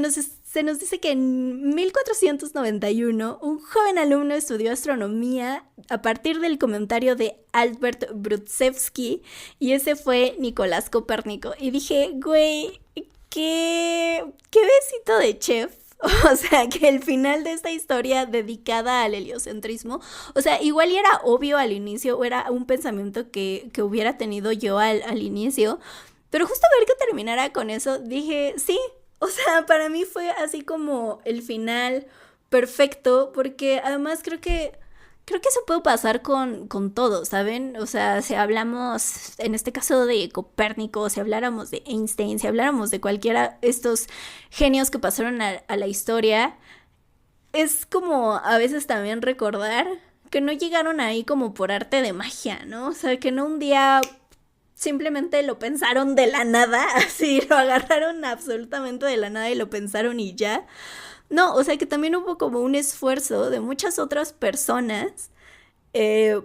nos dice que en 1491 un joven alumno estudió astronomía a partir del comentario de Albert Brudzewski y ese fue Nicolás Copérnico. Y dije, güey, qué besito de chef. O sea, que el final de esta historia dedicada al heliocentrismo, o sea, igual y era obvio al inicio, o era un pensamiento que hubiera tenido yo al inicio, pero justo ver que terminara con eso, dije, sí, o sea, para mí fue así como el final perfecto, porque además creo que eso puede pasar con todo, ¿saben? O sea, si hablamos, en este caso de Copérnico, si habláramos de Einstein, si habláramos de cualquiera de estos genios que pasaron a la historia, es como a veces también recordar que no llegaron ahí como por arte de magia, ¿no? O sea, que no un día simplemente lo pensaron de la nada, así, lo agarraron absolutamente de la nada y lo pensaron y ya. No, o sea que también hubo como un esfuerzo de muchas otras personas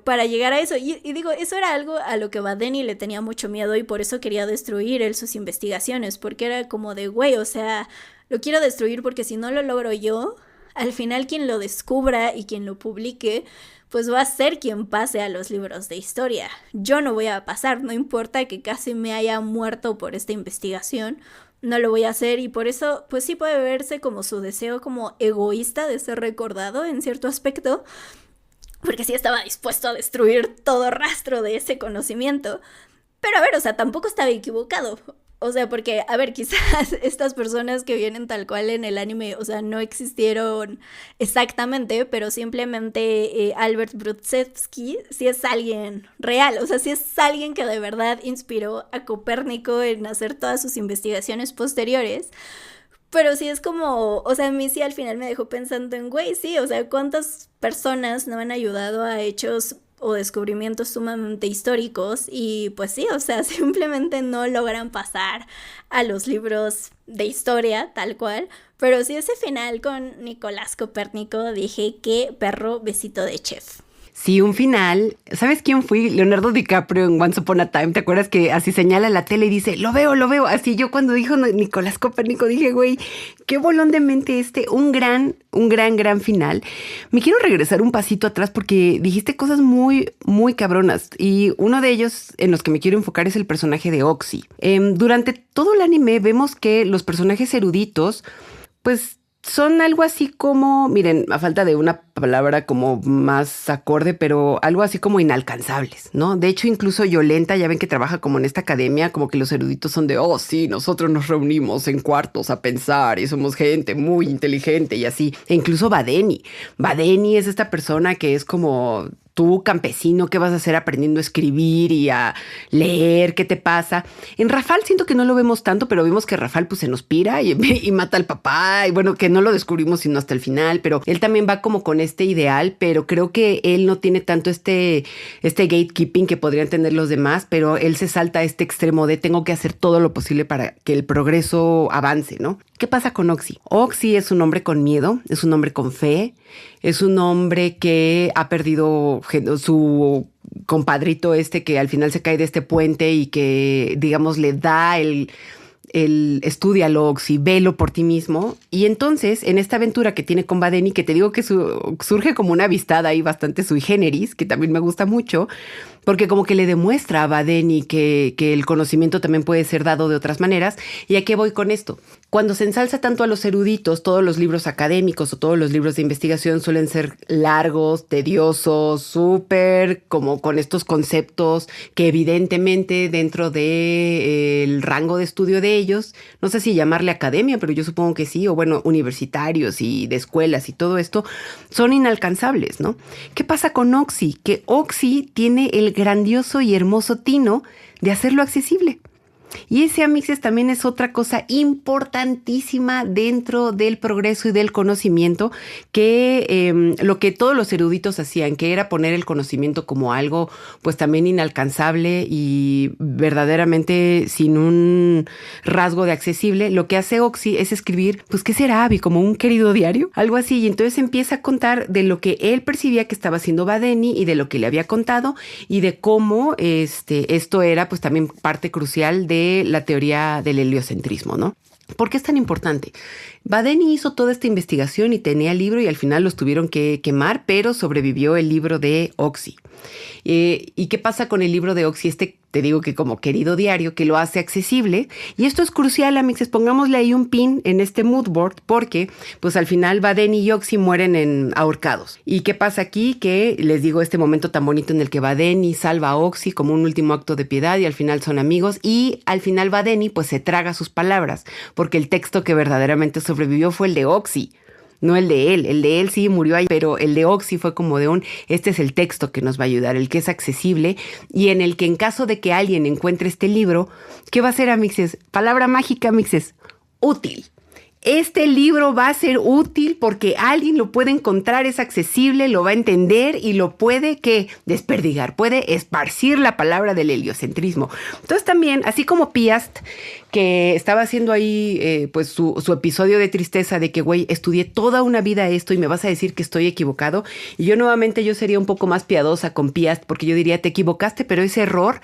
para llegar a eso. Y digo, eso era algo a lo que Badeni le tenía mucho miedo y por eso quería destruir él sus investigaciones, porque era como de, güey, o sea, lo quiero destruir porque si no lo logro yo, al final quien lo descubra y quien lo publique, pues va a ser quien pase a los libros de historia. Yo no voy a pasar, no importa que casi me haya muerto por esta investigación, no lo voy a hacer y por eso pues sí puede verse como su deseo como egoísta de ser recordado en cierto aspecto, porque sí estaba dispuesto a destruir todo rastro de ese conocimiento. Pero a ver, o sea, tampoco estaba equivocado. O sea, porque, a ver, quizás estas personas que vienen tal cual en el anime, o sea, no existieron exactamente, pero simplemente Albert Brudzewski sí es alguien real, o sea, sí es alguien que de verdad inspiró a Copérnico en hacer todas sus investigaciones posteriores. Pero sí es como, o sea, a mí sí al final me dejó pensando en, güey, sí, o sea, ¿cuántas personas no han ayudado a hechos o descubrimientos sumamente históricos? Y pues sí, o sea, simplemente no logran pasar a los libros de historia, tal cual. Pero sí ese final con Nicolás Copérnico, dije, qué perro besito de chef. Sí, un final. ¿Sabes quién fui? Leonardo DiCaprio en Once Upon a Time. ¿Te acuerdas que así señala la tele y dice, lo veo, lo veo? Así yo cuando dijo Nicolás Copérnico dije, güey, qué bolón de mente un gran final. Me quiero regresar un pasito atrás porque dijiste cosas muy, muy cabronas. Y uno de ellos en los que me quiero enfocar es el personaje de Oxy. Durante todo el anime vemos que los personajes eruditos, pues son algo así como, miren, a falta de una palabra como más acorde, pero algo así como inalcanzables, ¿no? De hecho, incluso Yolenta, ya ven que trabaja como en esta academia, como que los eruditos son de, oh, sí, nosotros nos reunimos en cuartos a pensar y somos gente muy inteligente y así. E incluso Badeni. Badeni es esta persona que es como tú, campesino, ¿qué vas a hacer aprendiendo a escribir y a leer? ¿Qué te pasa? En Rafal siento que no lo vemos tanto, pero vimos que Rafal pues se nos pira y mata al papá. Y bueno, que no lo descubrimos sino hasta el final, pero él también va como con este ideal, pero creo que él no tiene tanto este gatekeeping que podrían tener los demás, pero él se salta a este extremo de tengo que hacer todo lo posible para que el progreso avance, ¿no? ¿Qué pasa con Oxy? Oxy es un hombre con miedo, es un hombre con fe, es un hombre que ha perdido su compadrito que al final se cae de este puente y que, digamos, le da el estúdialo, Oxy, velo por ti mismo. Y entonces, en esta aventura que tiene con Badeni, que te digo que surge como una avistada ahí bastante sui generis, que también me gusta mucho, porque como que le demuestra a Badeni que el conocimiento también puede ser dado de otras maneras. ¿Y a qué voy con esto? Cuando se ensalza tanto a los eruditos, todos los libros académicos o todos los libros de investigación suelen ser largos, tediosos, súper como con estos conceptos que evidentemente dentro del rango de estudio de ellos, no sé si llamarle academia, pero yo supongo que sí, o bueno, universitarios y de escuelas y todo esto, son inalcanzables, ¿no? ¿Qué pasa con Oxy? Que Oxy tiene el grandioso y hermoso tino de hacerlo accesible. Y ese, amixes, también es otra cosa importantísima dentro del progreso y del conocimiento, que lo que todos los eruditos hacían, que era poner el conocimiento como algo pues también inalcanzable y verdaderamente sin un rasgo de accesible, lo que hace Oxy es escribir, pues ¿qué será, Abby? Como un querido diario, algo así, y entonces empieza a contar de lo que él percibía que estaba haciendo Badeni y de lo que le había contado y de cómo esto era pues también parte crucial de la teoría del heliocentrismo, ¿no? ¿Por qué es tan importante? Badeni hizo toda esta investigación y tenía el libro y al final los tuvieron que quemar, pero sobrevivió el libro de Oxy. ¿Y qué pasa con el libro de Oxy? Te digo que como querido diario, que lo hace accesible. Y esto es crucial, amixes. Pongámosle ahí un pin en este mood board porque pues al final Badeni y Oxy mueren ahorcados. ¿Y qué pasa aquí? Que les digo este momento tan bonito en el que Badeni salva a Oxy como un último acto de piedad y al final son amigos. Y al final Badeni pues se traga sus palabras porque el texto que verdaderamente sobrevivió fue el de Oxy. No el de él. El de él sí murió ahí, pero el de Oxy fue como este es el texto que nos va a ayudar, el que es accesible y en el que en caso de que alguien encuentre este libro, ¿qué va a ser, amixes? Palabra mágica, amixes, útil. este libro va a ser útil porque alguien lo puede encontrar, es accesible, lo va a entender y lo puede desperdigar, puede esparcir la palabra del heliocentrismo. Entonces también, así como Piast, que estaba haciendo ahí pues su episodio de tristeza de que, güey, estudié toda una vida esto y me vas a decir que estoy equivocado. Y yo nuevamente yo sería un poco más piadosa con Piast porque yo diría, te equivocaste, pero ese error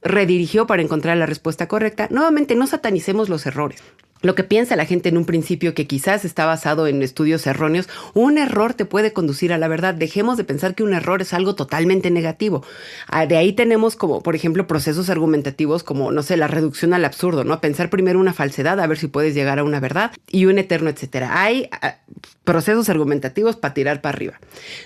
redirigió para encontrar la respuesta correcta. Nuevamente, no satanicemos los errores. Lo que piensa la gente en un principio que quizás está basado en estudios erróneos, un error te puede conducir a la verdad. Dejemos de pensar que un error es algo totalmente negativo. De ahí tenemos como, por ejemplo, procesos argumentativos como, no sé, la reducción al absurdo, ¿no? Pensar primero una falsedad, a ver si puedes llegar a una verdad y un eterno, etcétera. Hay procesos argumentativos para tirar para arriba.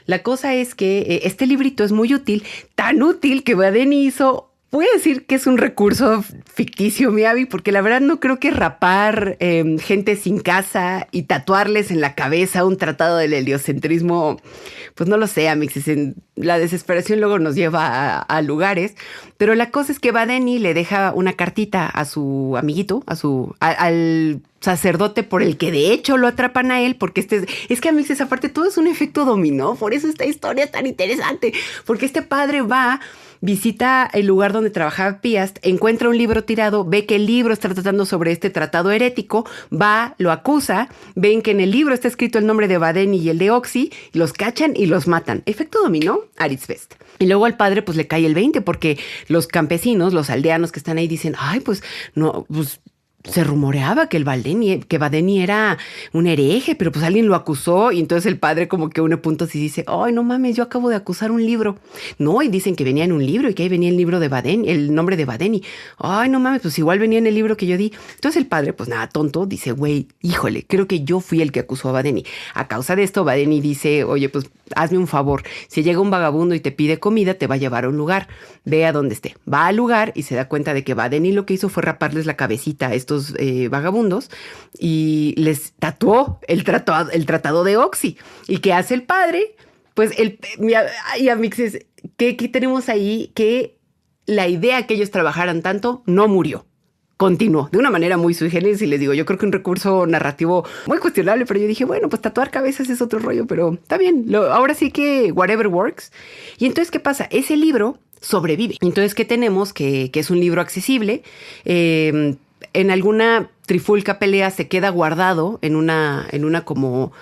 La cosa es que este librito es muy útil, tan útil que Badeni hizo... Voy a decir que es un recurso ficticio, mi Abby, porque la verdad no creo que rapar gente sin casa y tatuarles en la cabeza un tratado del heliocentrismo, pues no lo sé, Amixes. La desesperación luego nos lleva a lugares. Pero la cosa es que Badeni le deja una cartita a su amiguito, al sacerdote por el que de hecho lo atrapan a él, porque es que Amixes, aparte todo es un efecto dominó, por eso esta historia es tan interesante, porque este padre visita el lugar donde trabajaba Piast, encuentra un libro tirado, ve que el libro está tratando sobre este tratado herético, va, lo acusa, ven que en el libro está escrito el nombre de Badeni y el de Oxy, los cachan y los matan. Efecto dominó, at its best. Y luego al padre pues le cae el 20 porque los campesinos, los aldeanos que están ahí dicen, ay, pues no, pues... Se rumoreaba que Badeni era un hereje, pero pues alguien lo acusó y entonces el padre como que une puntos y dice, ay, no mames, yo acabo de acusar un libro. No, y dicen que venía en un libro y que ahí venía el libro de Badeni, el nombre de Badeni. Ay, no mames, pues igual venía en el libro que yo di. Entonces el padre, pues nada, tonto, dice, güey, híjole, creo que yo fui el que acusó a Badeni. A causa de esto, Badeni dice, oye, pues hazme un favor. Si llega un vagabundo y te pide comida, te va a llevar a un lugar. Ve a donde esté. Va al lugar y se da cuenta de que Badeni lo que hizo fue raparles la cabecita a estos vagabundos y les tatuó el tratado de Oxy. ¿Y qué hace el padre? Pues y Amixes, ¿qué tenemos ahí? Que la idea que ellos trabajaran tanto no murió. Continuó de una manera muy sui generis y les digo, yo creo que un recurso narrativo muy cuestionable, pero yo dije, bueno, pues tatuar cabezas es otro rollo, pero está bien, ahora sí que whatever works. Y entonces, ¿qué pasa? Ese libro sobrevive. Entonces, ¿qué tenemos? Que es un libro accesible. En alguna trifulca pelea se queda guardado en una como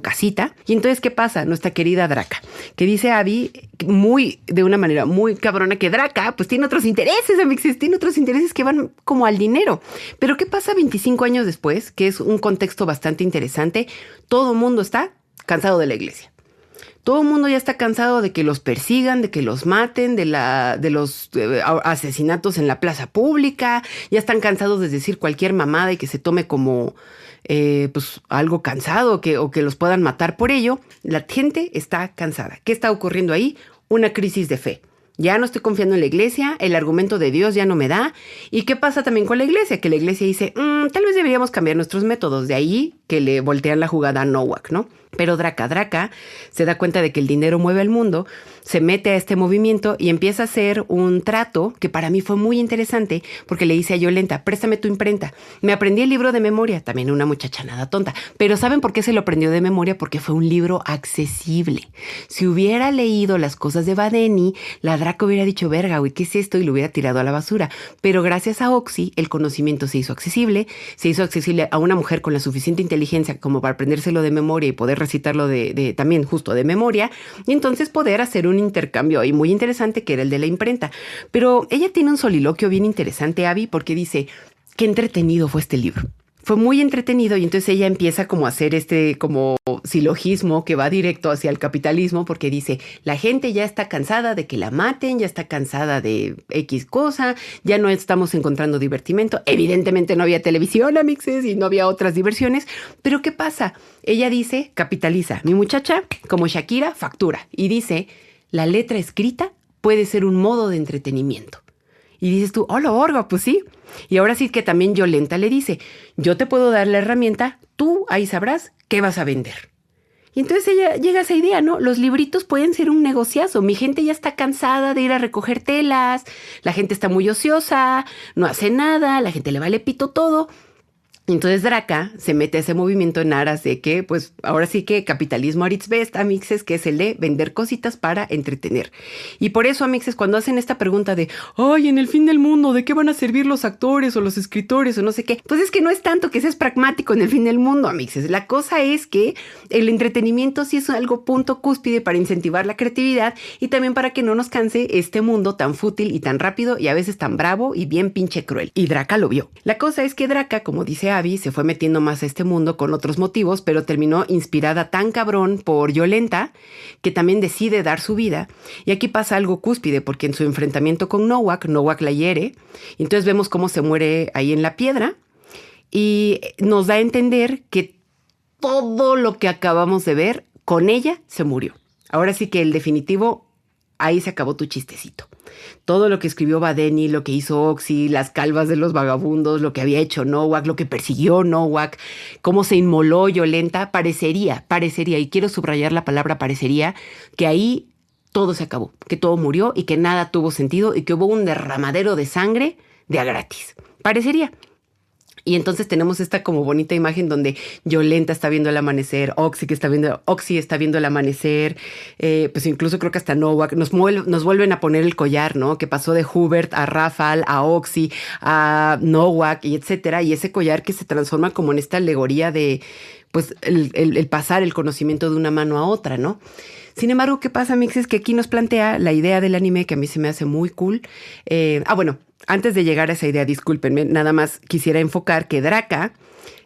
casita. Y entonces, ¿qué pasa? Nuestra querida Draca, que dice Abby de una manera muy cabrona que Draca pues tiene otros intereses, Amixes, tiene otros intereses que van como al dinero. Pero ¿qué pasa 25 años después? Que es un contexto bastante interesante. Todo el mundo está cansado de la iglesia. Todo el mundo ya está cansado de que los persigan, de que los maten, de los asesinatos en la plaza pública. Ya están cansados de decir cualquier mamada y que se tome como pues algo cansado o que los puedan matar por ello. La gente está cansada. ¿Qué está ocurriendo ahí? Una crisis de fe. Ya no estoy confiando en la iglesia, el argumento de Dios ya no me da. ¿Y qué pasa también con la iglesia? Que la iglesia dice, tal vez deberíamos cambiar nuestros métodos. De ahí que le voltean la jugada a Nowak, ¿no? Pero Draca se da cuenta de que el dinero mueve al mundo, se mete a este movimiento y empieza a hacer un trato que para mí fue muy interesante porque le dice a Yolenta, préstame tu imprenta. Me aprendí el libro de memoria, también una muchacha nada tonta. Pero ¿saben por qué se lo aprendió de memoria? Porque fue un libro accesible. Si hubiera leído las cosas de Badeni, la Draca hubiera dicho, verga, güey, ¿qué es esto? Y lo hubiera tirado a la basura. Pero gracias a Oxy, el conocimiento se hizo accesible a una mujer con la suficiente inteligencia como para aprendérselo de memoria y poder recitarlo también justo de memoria, y entonces poder hacer un intercambio ahí muy interesante que era el de la imprenta. Pero ella tiene un soliloquio bien interesante, Abby, porque dice, qué entretenido fue este libro. Fue muy entretenido y entonces ella empieza como a hacer este como silogismo que va directo hacia el capitalismo porque dice, la gente ya está cansada de que la maten, ya está cansada de X cosa, ya no estamos encontrando divertimento. Evidentemente no había televisión, Amixes, y no había otras diversiones, pero ¿qué pasa? Ella dice, capitaliza. Mi muchacha, como Shakira, factura y dice, la letra escrita puede ser un modo de entretenimiento. Y dices tú, hola, orga, pues sí. Y ahora sí que también Yolenta le dice, yo te puedo dar la herramienta, tú ahí sabrás qué vas a vender. Y entonces ella llega a esa idea, ¿no? Los libritos pueden ser un negociazo. Mi gente ya está cansada de ir a recoger telas, la gente está muy ociosa, no hace nada, la gente le vale pito todo. Entonces Draca se mete a ese movimiento en aras de que, pues, ahora sí que capitalismo at its best, amixes, que es el de vender cositas para entretener. Y por eso, amixes, cuando hacen esta pregunta de, ay, en el fin del mundo, ¿de qué van a servir los actores o los escritores o no sé qué? Pues es que no es tanto que seas pragmático en el fin del mundo, amixes. La cosa es que el entretenimiento sí es algo punto cúspide para incentivar la creatividad y también para que no nos canse este mundo tan fútil y tan rápido y a veces tan bravo y bien pinche cruel. Y Draca lo vio. La cosa es que Draca, como dice Abby, se fue metiendo más a este mundo con otros motivos, pero terminó inspirada tan cabrón por Yolenta que también decide dar su vida. Y aquí pasa algo cúspide, porque en su enfrentamiento con Nowak la hiere. Y entonces vemos cómo se muere ahí en la piedra y nos da a entender que todo lo que acabamos de ver con ella se murió. Ahora sí que el definitivo, ahí se acabó tu chistecito. Todo lo que escribió Badeni, lo que hizo Oxy, las calvas de los vagabundos, lo que había hecho Nowak, lo que persiguió Nowak, cómo se inmoló Yolenta, parecería, y quiero subrayar la palabra parecería, que ahí todo se acabó, que todo murió y que nada tuvo sentido y que hubo un derramadero de sangre de a gratis. Parecería. Y entonces tenemos esta como bonita imagen donde Yolenta está viendo el amanecer, Oxy está viendo el amanecer, pues incluso creo que hasta Nowak nos vuelven a poner el collar, ¿no? Que pasó de Hubert a Rafal, a Oxy, a Nowak y etcétera. Y ese collar que se transforma como en esta alegoría de, pues, el pasar el conocimiento de una mano a otra, ¿no? Sin embargo, ¿qué pasa, Mix? Es que aquí nos plantea la idea del anime que a mí se me hace muy cool. Bueno, antes de llegar a esa idea, discúlpenme, nada más quisiera enfocar que Draca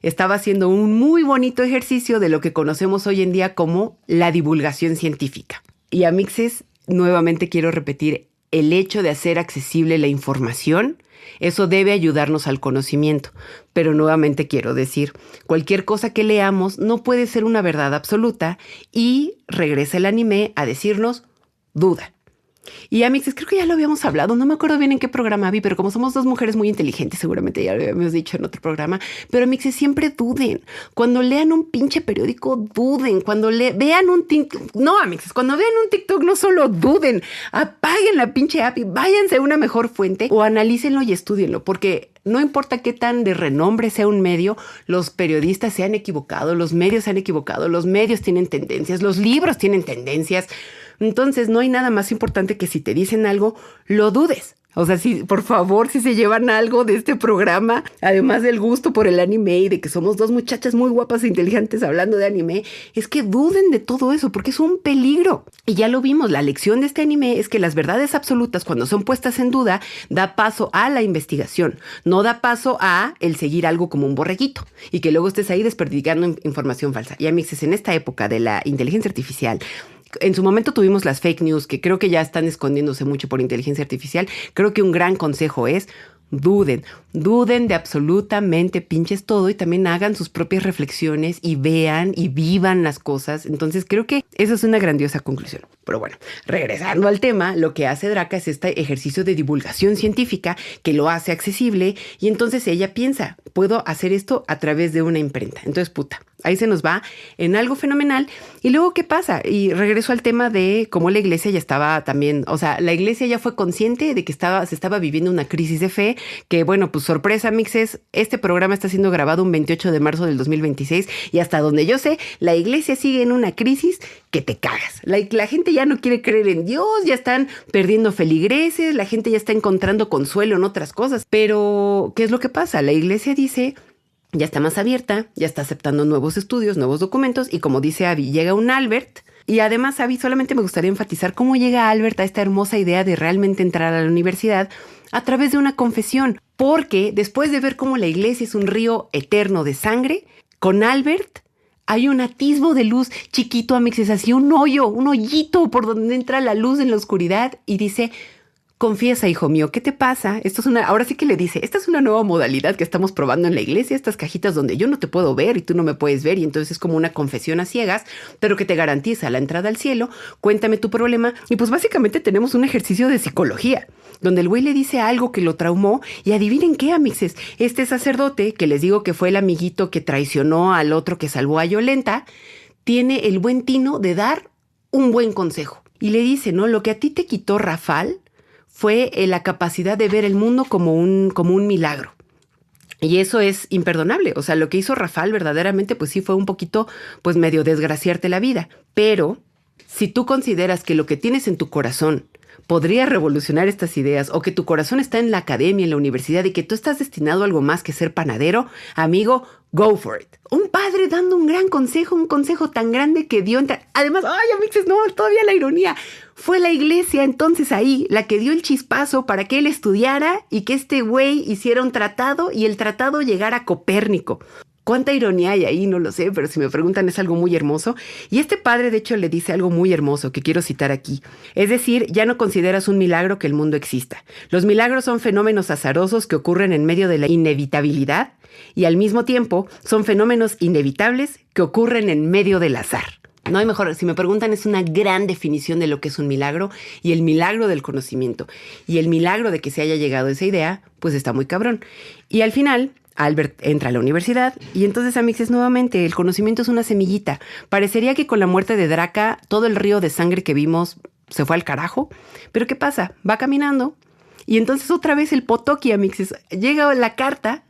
estaba haciendo un muy bonito ejercicio de lo que conocemos hoy en día como la divulgación científica. Y a Mixes, nuevamente quiero repetir, el hecho de hacer accesible la información, eso debe ayudarnos al conocimiento. Pero nuevamente quiero decir, cualquier cosa que leamos no puede ser una verdad absoluta y regresa el anime a decirnos, duda. Y Amixes, creo que ya lo habíamos hablado, no me acuerdo bien en qué programa vi, pero como somos dos mujeres muy inteligentes, seguramente ya lo habíamos dicho en otro programa, pero Amixes, siempre duden. Cuando lean un pinche periódico, duden. Cuando vean un TikTok, no, Amixes, cuando vean un TikTok, no solo duden, apaguen la pinche app y váyanse a una mejor fuente o analícenlo y estúdienlo, porque no importa qué tan de renombre sea un medio, los periodistas se han equivocado, los medios se han equivocado, los medios tienen tendencias, los libros tienen tendencias. Entonces no hay nada más importante que si te dicen algo, lo dudes. O sea, si, por favor, si se llevan algo de este programa, además del gusto por el anime y de que somos dos muchachas muy guapas e inteligentes hablando de anime, es que duden de todo eso porque es un peligro. Y ya lo vimos, la lección de este anime es que las verdades absolutas, cuando son puestas en duda, da paso a la investigación, no da paso a el seguir algo como un borreguito y que luego estés ahí desperdigando información falsa. Y amixes, en esta época de la inteligencia artificial, en su momento tuvimos las fake news, que creo que ya están escondiéndose mucho por inteligencia artificial. Creo que un gran consejo es duden de absolutamente pinches todo y también hagan sus propias reflexiones y vean y vivan las cosas. Entonces creo que esa es una grandiosa conclusión. Pero bueno, regresando al tema, lo que hace Draca es este ejercicio de divulgación científica que lo hace accesible y entonces ella piensa, puedo hacer esto a través de una imprenta. Entonces, ahí se nos va en algo fenomenal. Y luego, ¿qué pasa? Y regreso al tema de cómo la iglesia ya estaba también, o sea, la iglesia ya fue consciente de que se estaba viviendo una crisis de fe, que bueno, pues sorpresa, Mixes, este programa está siendo grabado un 28 de marzo del 2026 y hasta donde yo sé, la iglesia sigue en una crisis que te cagas. La gente ya no quiere creer en Dios, ya están perdiendo feligreses, la gente ya está encontrando consuelo en otras cosas. Pero, ¿qué es lo que pasa? La iglesia dice, ya está más abierta, ya está aceptando nuevos estudios, nuevos documentos y como dice Abby, llega un Albert. Y además, Abby, solamente me gustaría enfatizar cómo llega Albert a esta hermosa idea de realmente entrar a la universidad a través de una confesión. Porque después de ver cómo la iglesia es un río eterno de sangre, con Albert hay un atisbo de luz chiquito, amixes, así un hoyo, un hoyito por donde entra la luz en la oscuridad y dice, confiesa, hijo mío, ¿qué te pasa? Ahora sí que le dice, esta es una nueva modalidad que estamos probando en la iglesia, estas cajitas donde yo no te puedo ver y tú no me puedes ver y entonces es como una confesión a ciegas, pero que te garantiza la entrada al cielo, cuéntame tu problema y pues básicamente tenemos un ejercicio de psicología, donde el güey le dice algo que lo traumó y adivinen qué, amixes, este sacerdote, que les digo que fue el amiguito que traicionó al otro que salvó a Yolenta, tiene el buen tino de dar un buen consejo y le dice, ¿no? Lo que a ti te quitó Rafal fue la capacidad de ver el mundo como un milagro. Y eso es imperdonable. O sea, lo que hizo Rafael verdaderamente, pues sí fue un poquito, pues medio desgraciarte la vida. Pero si tú consideras que lo que tienes en tu corazón podría revolucionar estas ideas, o que tu corazón está en la academia, en la universidad, y que tú estás destinado a algo más que ser panadero, amigo, go for it. Un padre dando un gran consejo, un consejo tan grande que dio... Además, ay, amixes, no, todavía la ironía. Fue la iglesia entonces ahí la que dio el chispazo para que él estudiara y que este güey hiciera un tratado y el tratado llegara a Copérnico. ¿Cuánta ironía hay ahí? No lo sé, pero si me preguntan es algo muy hermoso. Y este padre, de hecho, le dice algo muy hermoso que quiero citar aquí. Es decir, ya no consideras un milagro que el mundo exista. Los milagros son fenómenos azarosos que ocurren en medio de la inevitabilidad y al mismo tiempo son fenómenos inevitables que ocurren en medio del azar. No hay mejor, si me preguntan, es una gran definición de lo que es un milagro y el milagro del conocimiento. Y el milagro de que se haya llegado a esa idea, pues está muy cabrón. Y al final... Albert entra a la universidad y entonces, amixes, nuevamente, el conocimiento es una semillita. Parecería que con la muerte de Draca todo el río de sangre que vimos se fue al carajo. Pero ¿qué pasa? Va caminando y entonces otra vez el Potocki, amixes, llega la carta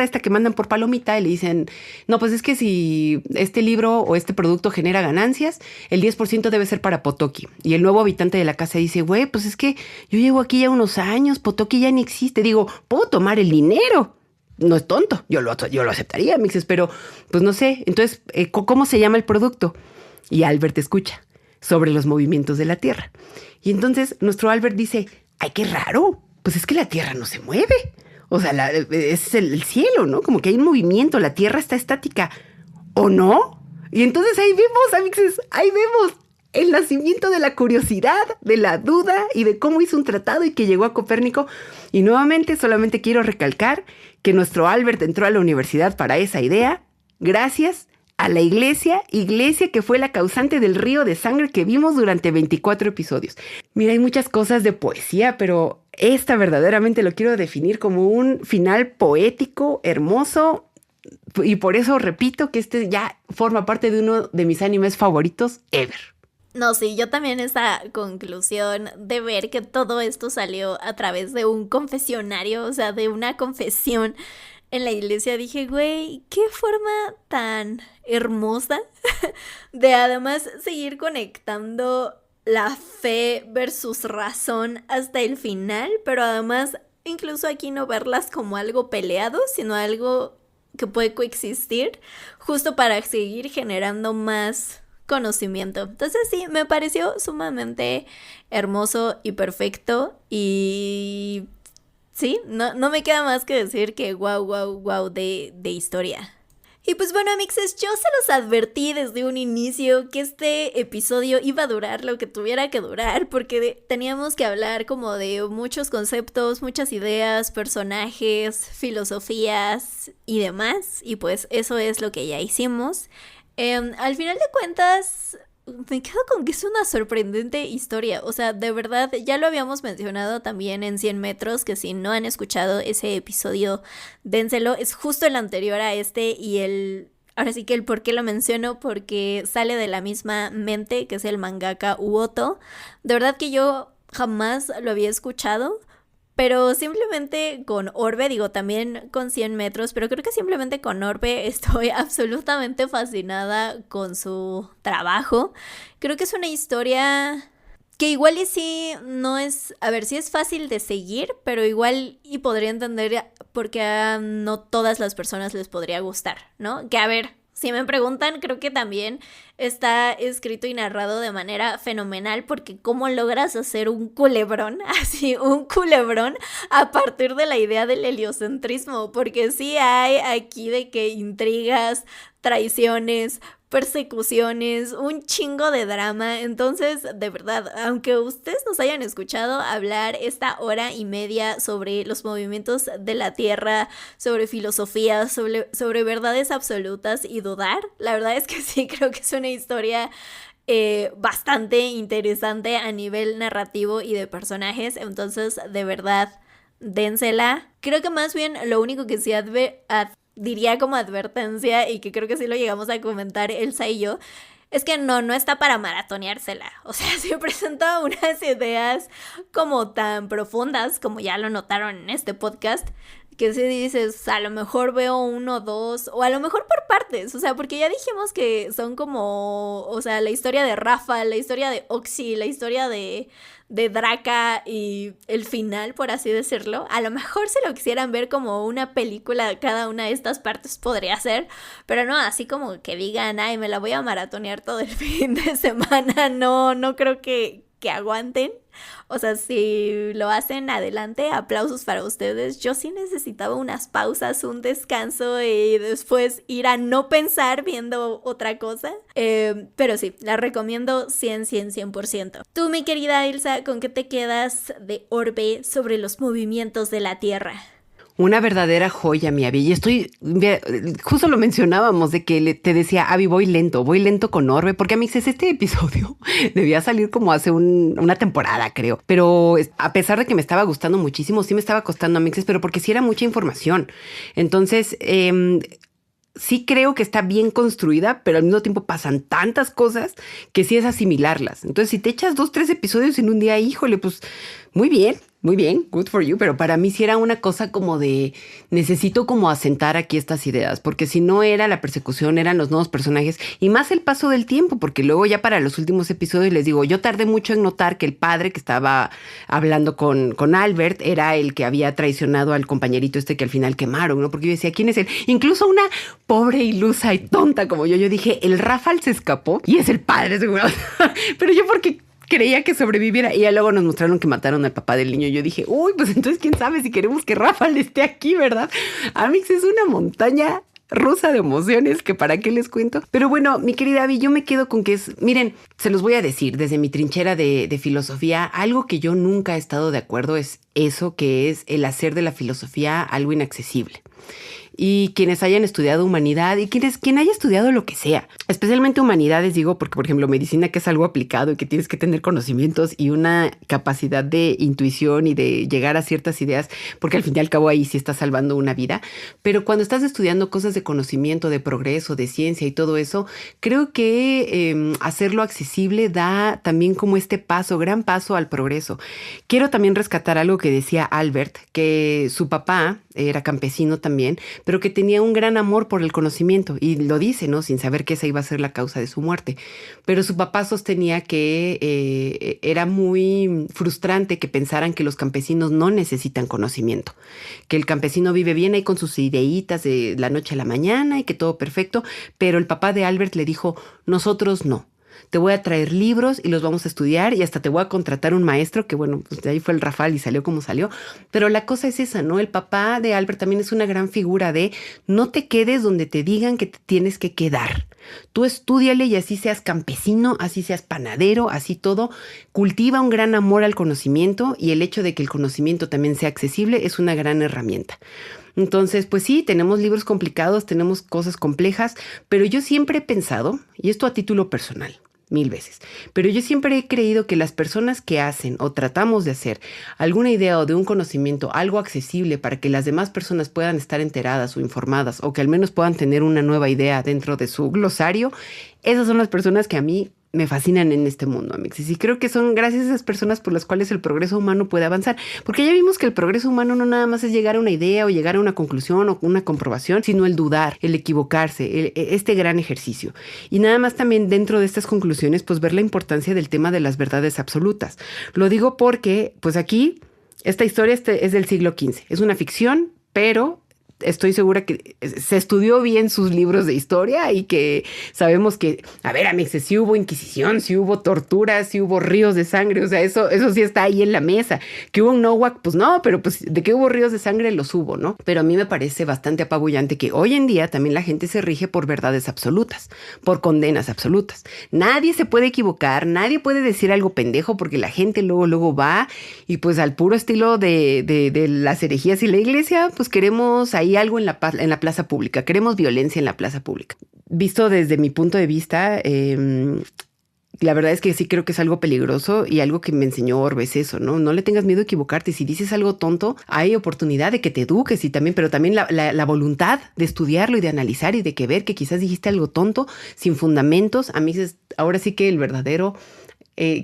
esta que mandan por palomita y le dicen, no, pues es que si este libro o este producto genera ganancias, el 10% debe ser para Potocki. Y el nuevo habitante de la casa dice, güey, pues es que yo llevo aquí ya unos años, Potocki ya ni existe. Digo, puedo tomar el dinero. No es tonto, yo lo aceptaría, mixes, pero pues no sé. Entonces, ¿cómo se llama el producto? Y Albert escucha sobre los movimientos de la Tierra. Y entonces nuestro Albert dice, ¡ay, qué raro! Pues es que la Tierra no se mueve. O sea, es el cielo, ¿no? Como que hay un movimiento, la Tierra está estática. ¿O no? Y entonces ahí vemos, amixes, ahí vemos el nacimiento de la curiosidad, de la duda y de cómo hizo un tratado y que llegó a Copérnico. Y nuevamente solamente quiero recalcar que nuestro Albert entró a la universidad para esa idea gracias a la iglesia que fue la causante del río de sangre que vimos durante 24 episodios. Mira, hay muchas cosas de poesía, pero esta verdaderamente lo quiero definir como un final poético, hermoso, y por eso repito que este ya forma parte de uno de mis animes favoritos ever. No, sí, yo también esa conclusión de ver que todo esto salió a través de un confesionario, o sea, de una confesión en la iglesia, dije, güey, qué forma tan hermosa de además seguir conectando la fe versus razón hasta el final, pero además incluso aquí no verlas como algo peleado, sino algo que puede coexistir, justo para seguir generando más conocimiento. Entonces sí, me pareció sumamente hermoso y perfecto y sí, no me queda más que decir que wow de historia. Y pues bueno, amixes, yo se los advertí desde un inicio que este episodio iba a durar lo que tuviera que durar, porque teníamos que hablar como de muchos conceptos, muchas ideas, personajes, filosofías y demás, y pues eso es lo que ya hicimos. Al final de cuentas, me quedo con que es una sorprendente historia. O sea, de verdad, ya lo habíamos mencionado también en 100 metros, que si no han escuchado ese episodio, dénselo. Es justo el anterior a este y ahora sí que el por qué lo menciono, porque sale de la misma mente, que es el mangaka Uoto. De verdad que yo jamás lo había escuchado. Pero simplemente con Orbe, digo, también con 100 metros, pero creo que simplemente con Orbe estoy absolutamente fascinada con su trabajo. Creo que es una historia que igual y sí no es, a ver, sí es fácil de seguir, pero igual y podría entender por qué a no todas las personas les podría gustar, ¿no? Que a ver, si me preguntan, creo que también está escrito y narrado de manera fenomenal, porque cómo logras hacer un culebrón, así, un culebrón a partir de la idea del heliocentrismo, porque sí hay aquí de que intrigas, traiciones, persecuciones, un chingo de drama. Entonces, de verdad, aunque ustedes nos hayan escuchado hablar esta hora y media sobre los movimientos de la Tierra, sobre filosofía, sobre verdades absolutas y dudar, la verdad es que sí, creo que es una historia bastante interesante a nivel narrativo y de personajes. Entonces, de verdad, dénsela. Creo que más bien lo único que sí diría como advertencia, y que creo que sí lo llegamos a comentar Elsa y yo, es que no está para maratoneársela. O sea, sí presenta unas ideas como tan profundas, como ya lo notaron en este podcast, que si dices, a lo mejor veo uno o dos, o a lo mejor por partes, o sea, porque ya dijimos que son como, o sea, la historia de Rafa, la historia de Oxy, la historia de Draka y el final, por así decirlo. A lo mejor si lo quisieran ver como una película, cada una de estas partes podría ser, pero no, así como que digan, ay, me la voy a maratonear todo el fin de semana, no creo que aguanten. O sea, si lo hacen, adelante, aplausos para ustedes. Yo sí necesitaba unas pausas, un descanso y después ir a no pensar viendo otra cosa. Pero sí, la recomiendo 100%. Tú, mi querida Ilsa, ¿con qué te quedas de Orbe sobre los movimientos de la Tierra? Una verdadera joya, mi Abby. Y justo lo mencionábamos de que te decía, Abby, voy lento con Orbe, porque a mí este episodio debía salir como hace una temporada, creo. Pero a pesar de que me estaba gustando muchísimo, sí me estaba costando a Mixes, pero porque sí era mucha información. Entonces, sí creo que está bien construida, pero al mismo tiempo pasan tantas cosas que sí es asimilarlas. Entonces, si te echas 2, 3 episodios en un día, híjole, pues muy bien, good for you, pero para mí sí era una cosa como de necesito como asentar aquí estas ideas, porque si no era la persecución, eran los nuevos personajes y más el paso del tiempo, porque luego ya para los últimos episodios les digo, yo tardé mucho en notar que el padre que estaba hablando con Albert era el que había traicionado al compañerito que al final quemaron, ¿no? Porque yo decía, ¿quién es él? Incluso una pobre ilusa y tonta como yo dije, el Rafael se escapó y es el padre seguro, pero yo porque creía que sobreviviera. Y ya luego nos mostraron que mataron al papá del niño. Yo dije, uy, pues entonces quién sabe si queremos que Rafael esté aquí, ¿verdad? Amix, es una montaña rusa de emociones que para qué les cuento. Pero bueno, mi querida Abby, yo me quedo con que miren, se los voy a decir desde mi trinchera de filosofía, algo que yo nunca he estado de acuerdo es eso, que es el hacer de la filosofía algo inaccesible. Y quienes hayan estudiado humanidad y quien haya estudiado lo que sea, especialmente humanidades, digo, porque por ejemplo medicina, que es algo aplicado y que tienes que tener conocimientos y una capacidad de intuición y de llegar a ciertas ideas, porque al fin y al cabo ahí sí estás salvando una vida. Pero cuando estás estudiando cosas de conocimiento, de progreso, de ciencia y todo eso, creo que hacerlo accesible da también como gran paso al progreso. Quiero también rescatar algo que decía Albert, que su papá era campesino también, pero que tenía un gran amor por el conocimiento y lo dice, ¿no? Sin saber que esa iba a ser la causa de su muerte. Pero su papá sostenía que era muy frustrante que pensaran que los campesinos no necesitan conocimiento, que el campesino vive bien ahí con sus ideitas de la noche a la mañana y que todo perfecto, pero el papá de Albert le dijo, nosotros no. Te voy a traer libros y los vamos a estudiar y hasta te voy a contratar un maestro, que bueno, pues de ahí fue el Rafael y salió como salió. Pero la cosa es esa, ¿no? El papá de Albert también es una gran figura de no te quedes donde te digan que te tienes que quedar. Tú estúdiale y así seas campesino, así seas panadero, así todo. Cultiva un gran amor al conocimiento y el hecho de que el conocimiento también sea accesible es una gran herramienta. Entonces, pues sí, tenemos libros complicados, tenemos cosas complejas, pero yo siempre he pensado, y esto a título personal, 1000 veces. Pero yo siempre he creído que las personas que hacen o tratamos de hacer alguna idea o de un conocimiento, algo accesible para que las demás personas puedan estar enteradas o informadas o que al menos puedan tener una nueva idea dentro de su glosario, esas son las personas que a mí me fascinan en este mundo, Amixis. Y creo que son gracias a esas personas por las cuales el progreso humano puede avanzar. Porque ya vimos que el progreso humano no nada más es llegar a una idea o llegar a una conclusión o una comprobación, sino el dudar, el equivocarse, este gran ejercicio. Y nada más también dentro de estas conclusiones, pues ver la importancia del tema de las verdades absolutas. Lo digo porque, pues aquí, esta historia es del siglo XV. Es una ficción, pero estoy segura que se estudió bien sus libros de historia y que sabemos que, a ver, Amixes, sí hubo inquisición, sí hubo torturas, sí hubo ríos de sangre, o sea, eso sí está ahí en la mesa. Que hubo un Noac, pues no, pero pues de que hubo ríos de sangre los hubo, ¿no? Pero a mí me parece bastante apabullante que hoy en día también la gente se rige por verdades absolutas, por condenas absolutas. Nadie se puede equivocar, nadie puede decir algo pendejo porque la gente luego va y pues al puro estilo de las herejías y la iglesia, pues queremos ahí algo en la plaza pública, queremos violencia en la plaza pública. Visto desde mi punto de vista, la verdad es que sí creo que es algo peligroso y algo que me enseñó Orbe es eso, ¿no? No le tengas miedo a equivocarte. Si dices algo tonto, hay oportunidad de que te eduques pero también la voluntad de estudiarlo y de analizar y de que ver que quizás dijiste algo tonto, sin fundamentos. A mí ahora sí que el verdadero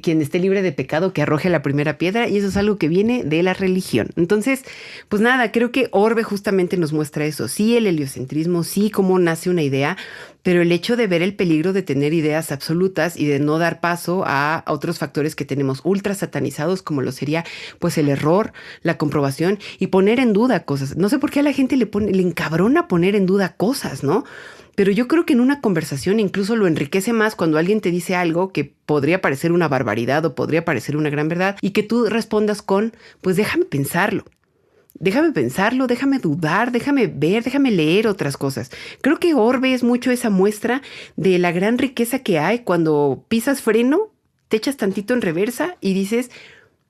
quien esté libre de pecado que arroje la primera piedra, y eso es algo que viene de la religión. Entonces, pues nada, creo que Orbe justamente nos muestra eso. Sí, el heliocentrismo, sí, cómo nace una idea, pero el hecho de ver el peligro de tener ideas absolutas y de no dar paso a otros factores que tenemos ultra satanizados, como lo sería pues el error, la comprobación y poner en duda cosas. No sé por qué a la gente le encabrona poner en duda cosas, ¿no? Pero yo creo que en una conversación incluso lo enriquece más cuando alguien te dice algo que podría parecer una barbaridad o podría parecer una gran verdad y que tú respondas con, pues déjame pensarlo. Déjame pensarlo, déjame dudar, déjame ver, déjame leer otras cosas. Creo que Orbe es mucho esa muestra de la gran riqueza que hay cuando pisas freno, te echas tantito en reversa y dices,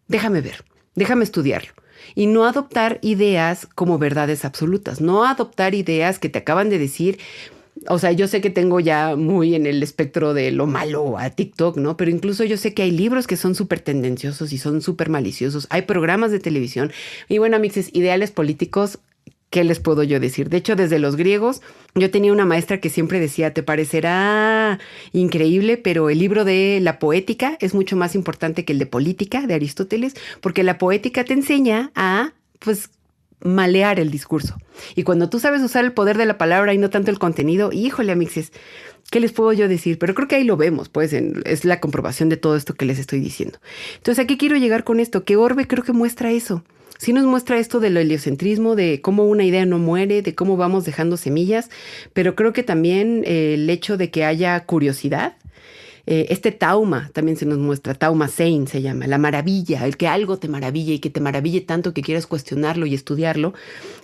déjame ver, déjame estudiarlo. Y no adoptar ideas como verdades absolutas, no adoptar ideas que te acaban de decir. O sea, yo sé que tengo ya muy en el espectro de lo malo a TikTok, ¿no? Pero incluso yo sé que hay libros que son súper tendenciosos y son súper maliciosos. Hay programas de televisión. Y bueno, amixes, ideales políticos, ¿qué les puedo yo decir? De hecho, desde los griegos, yo tenía una maestra que siempre decía, te parecerá increíble, pero el libro de la poética es mucho más importante que el de política de Aristóteles, porque la poética te enseña a, pues, malear el discurso. Y cuando tú sabes usar el poder de la palabra y no tanto el contenido, híjole, amixes, ¿qué les puedo yo decir? Pero creo que ahí lo vemos, pues es la comprobación de todo esto que les estoy diciendo. Entonces, ¿a qué quiero llegar con esto? Que Orbe creo que muestra eso. Sí nos muestra esto del heliocentrismo, de cómo una idea no muere, de cómo vamos dejando semillas, pero creo que también el hecho de que haya curiosidad. Este tauma también se nos muestra, tauma sein se llama, la maravilla, el que algo te maraville y que te maraville tanto que quieras cuestionarlo y estudiarlo.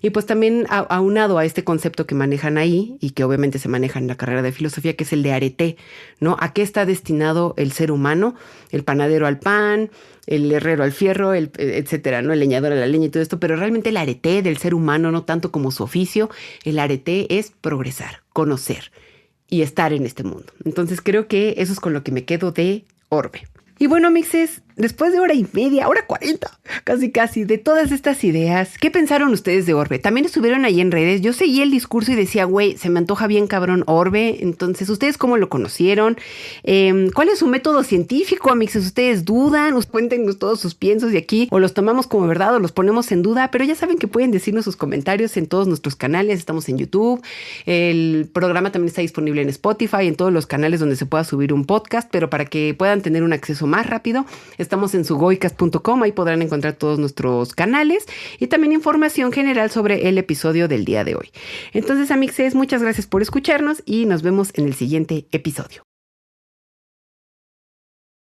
Y pues también aunado a este concepto que manejan ahí y que obviamente se maneja en la carrera de filosofía, que es el de arete, ¿no? ¿A qué está destinado el ser humano? El panadero al pan, el herrero al fierro, etcétera, ¿no? El leñador a la leña y todo esto, pero realmente el arete del ser humano, no tanto como su oficio, el arete es progresar, conocer y estar en este mundo. Entonces creo que eso es con lo que me quedo de Orbe. Y bueno, amixes, después de hora y media, hora 40, casi, de todas estas ideas, ¿qué pensaron ustedes de Orbe? También estuvieron ahí en redes. Yo seguí el discurso y decía, güey, se me antoja bien cabrón Orbe. Entonces, ¿ustedes cómo lo conocieron? ¿Cuál es su método científico, amixes? ¿Ustedes dudan? Cuéntenos todos sus piensos de aquí, o los tomamos como verdad o los ponemos en duda, pero ya saben que pueden decirnos sus comentarios en todos nuestros canales. Estamos en YouTube, el programa también está disponible en Spotify, en todos los canales donde se pueda subir un podcast, pero para que puedan tener un acceso más rápido, estamos en sugoicast.com, ahí podrán encontrar todos nuestros canales y también información general sobre el episodio del día de hoy. Entonces, amixes, muchas gracias por escucharnos y nos vemos en el siguiente episodio.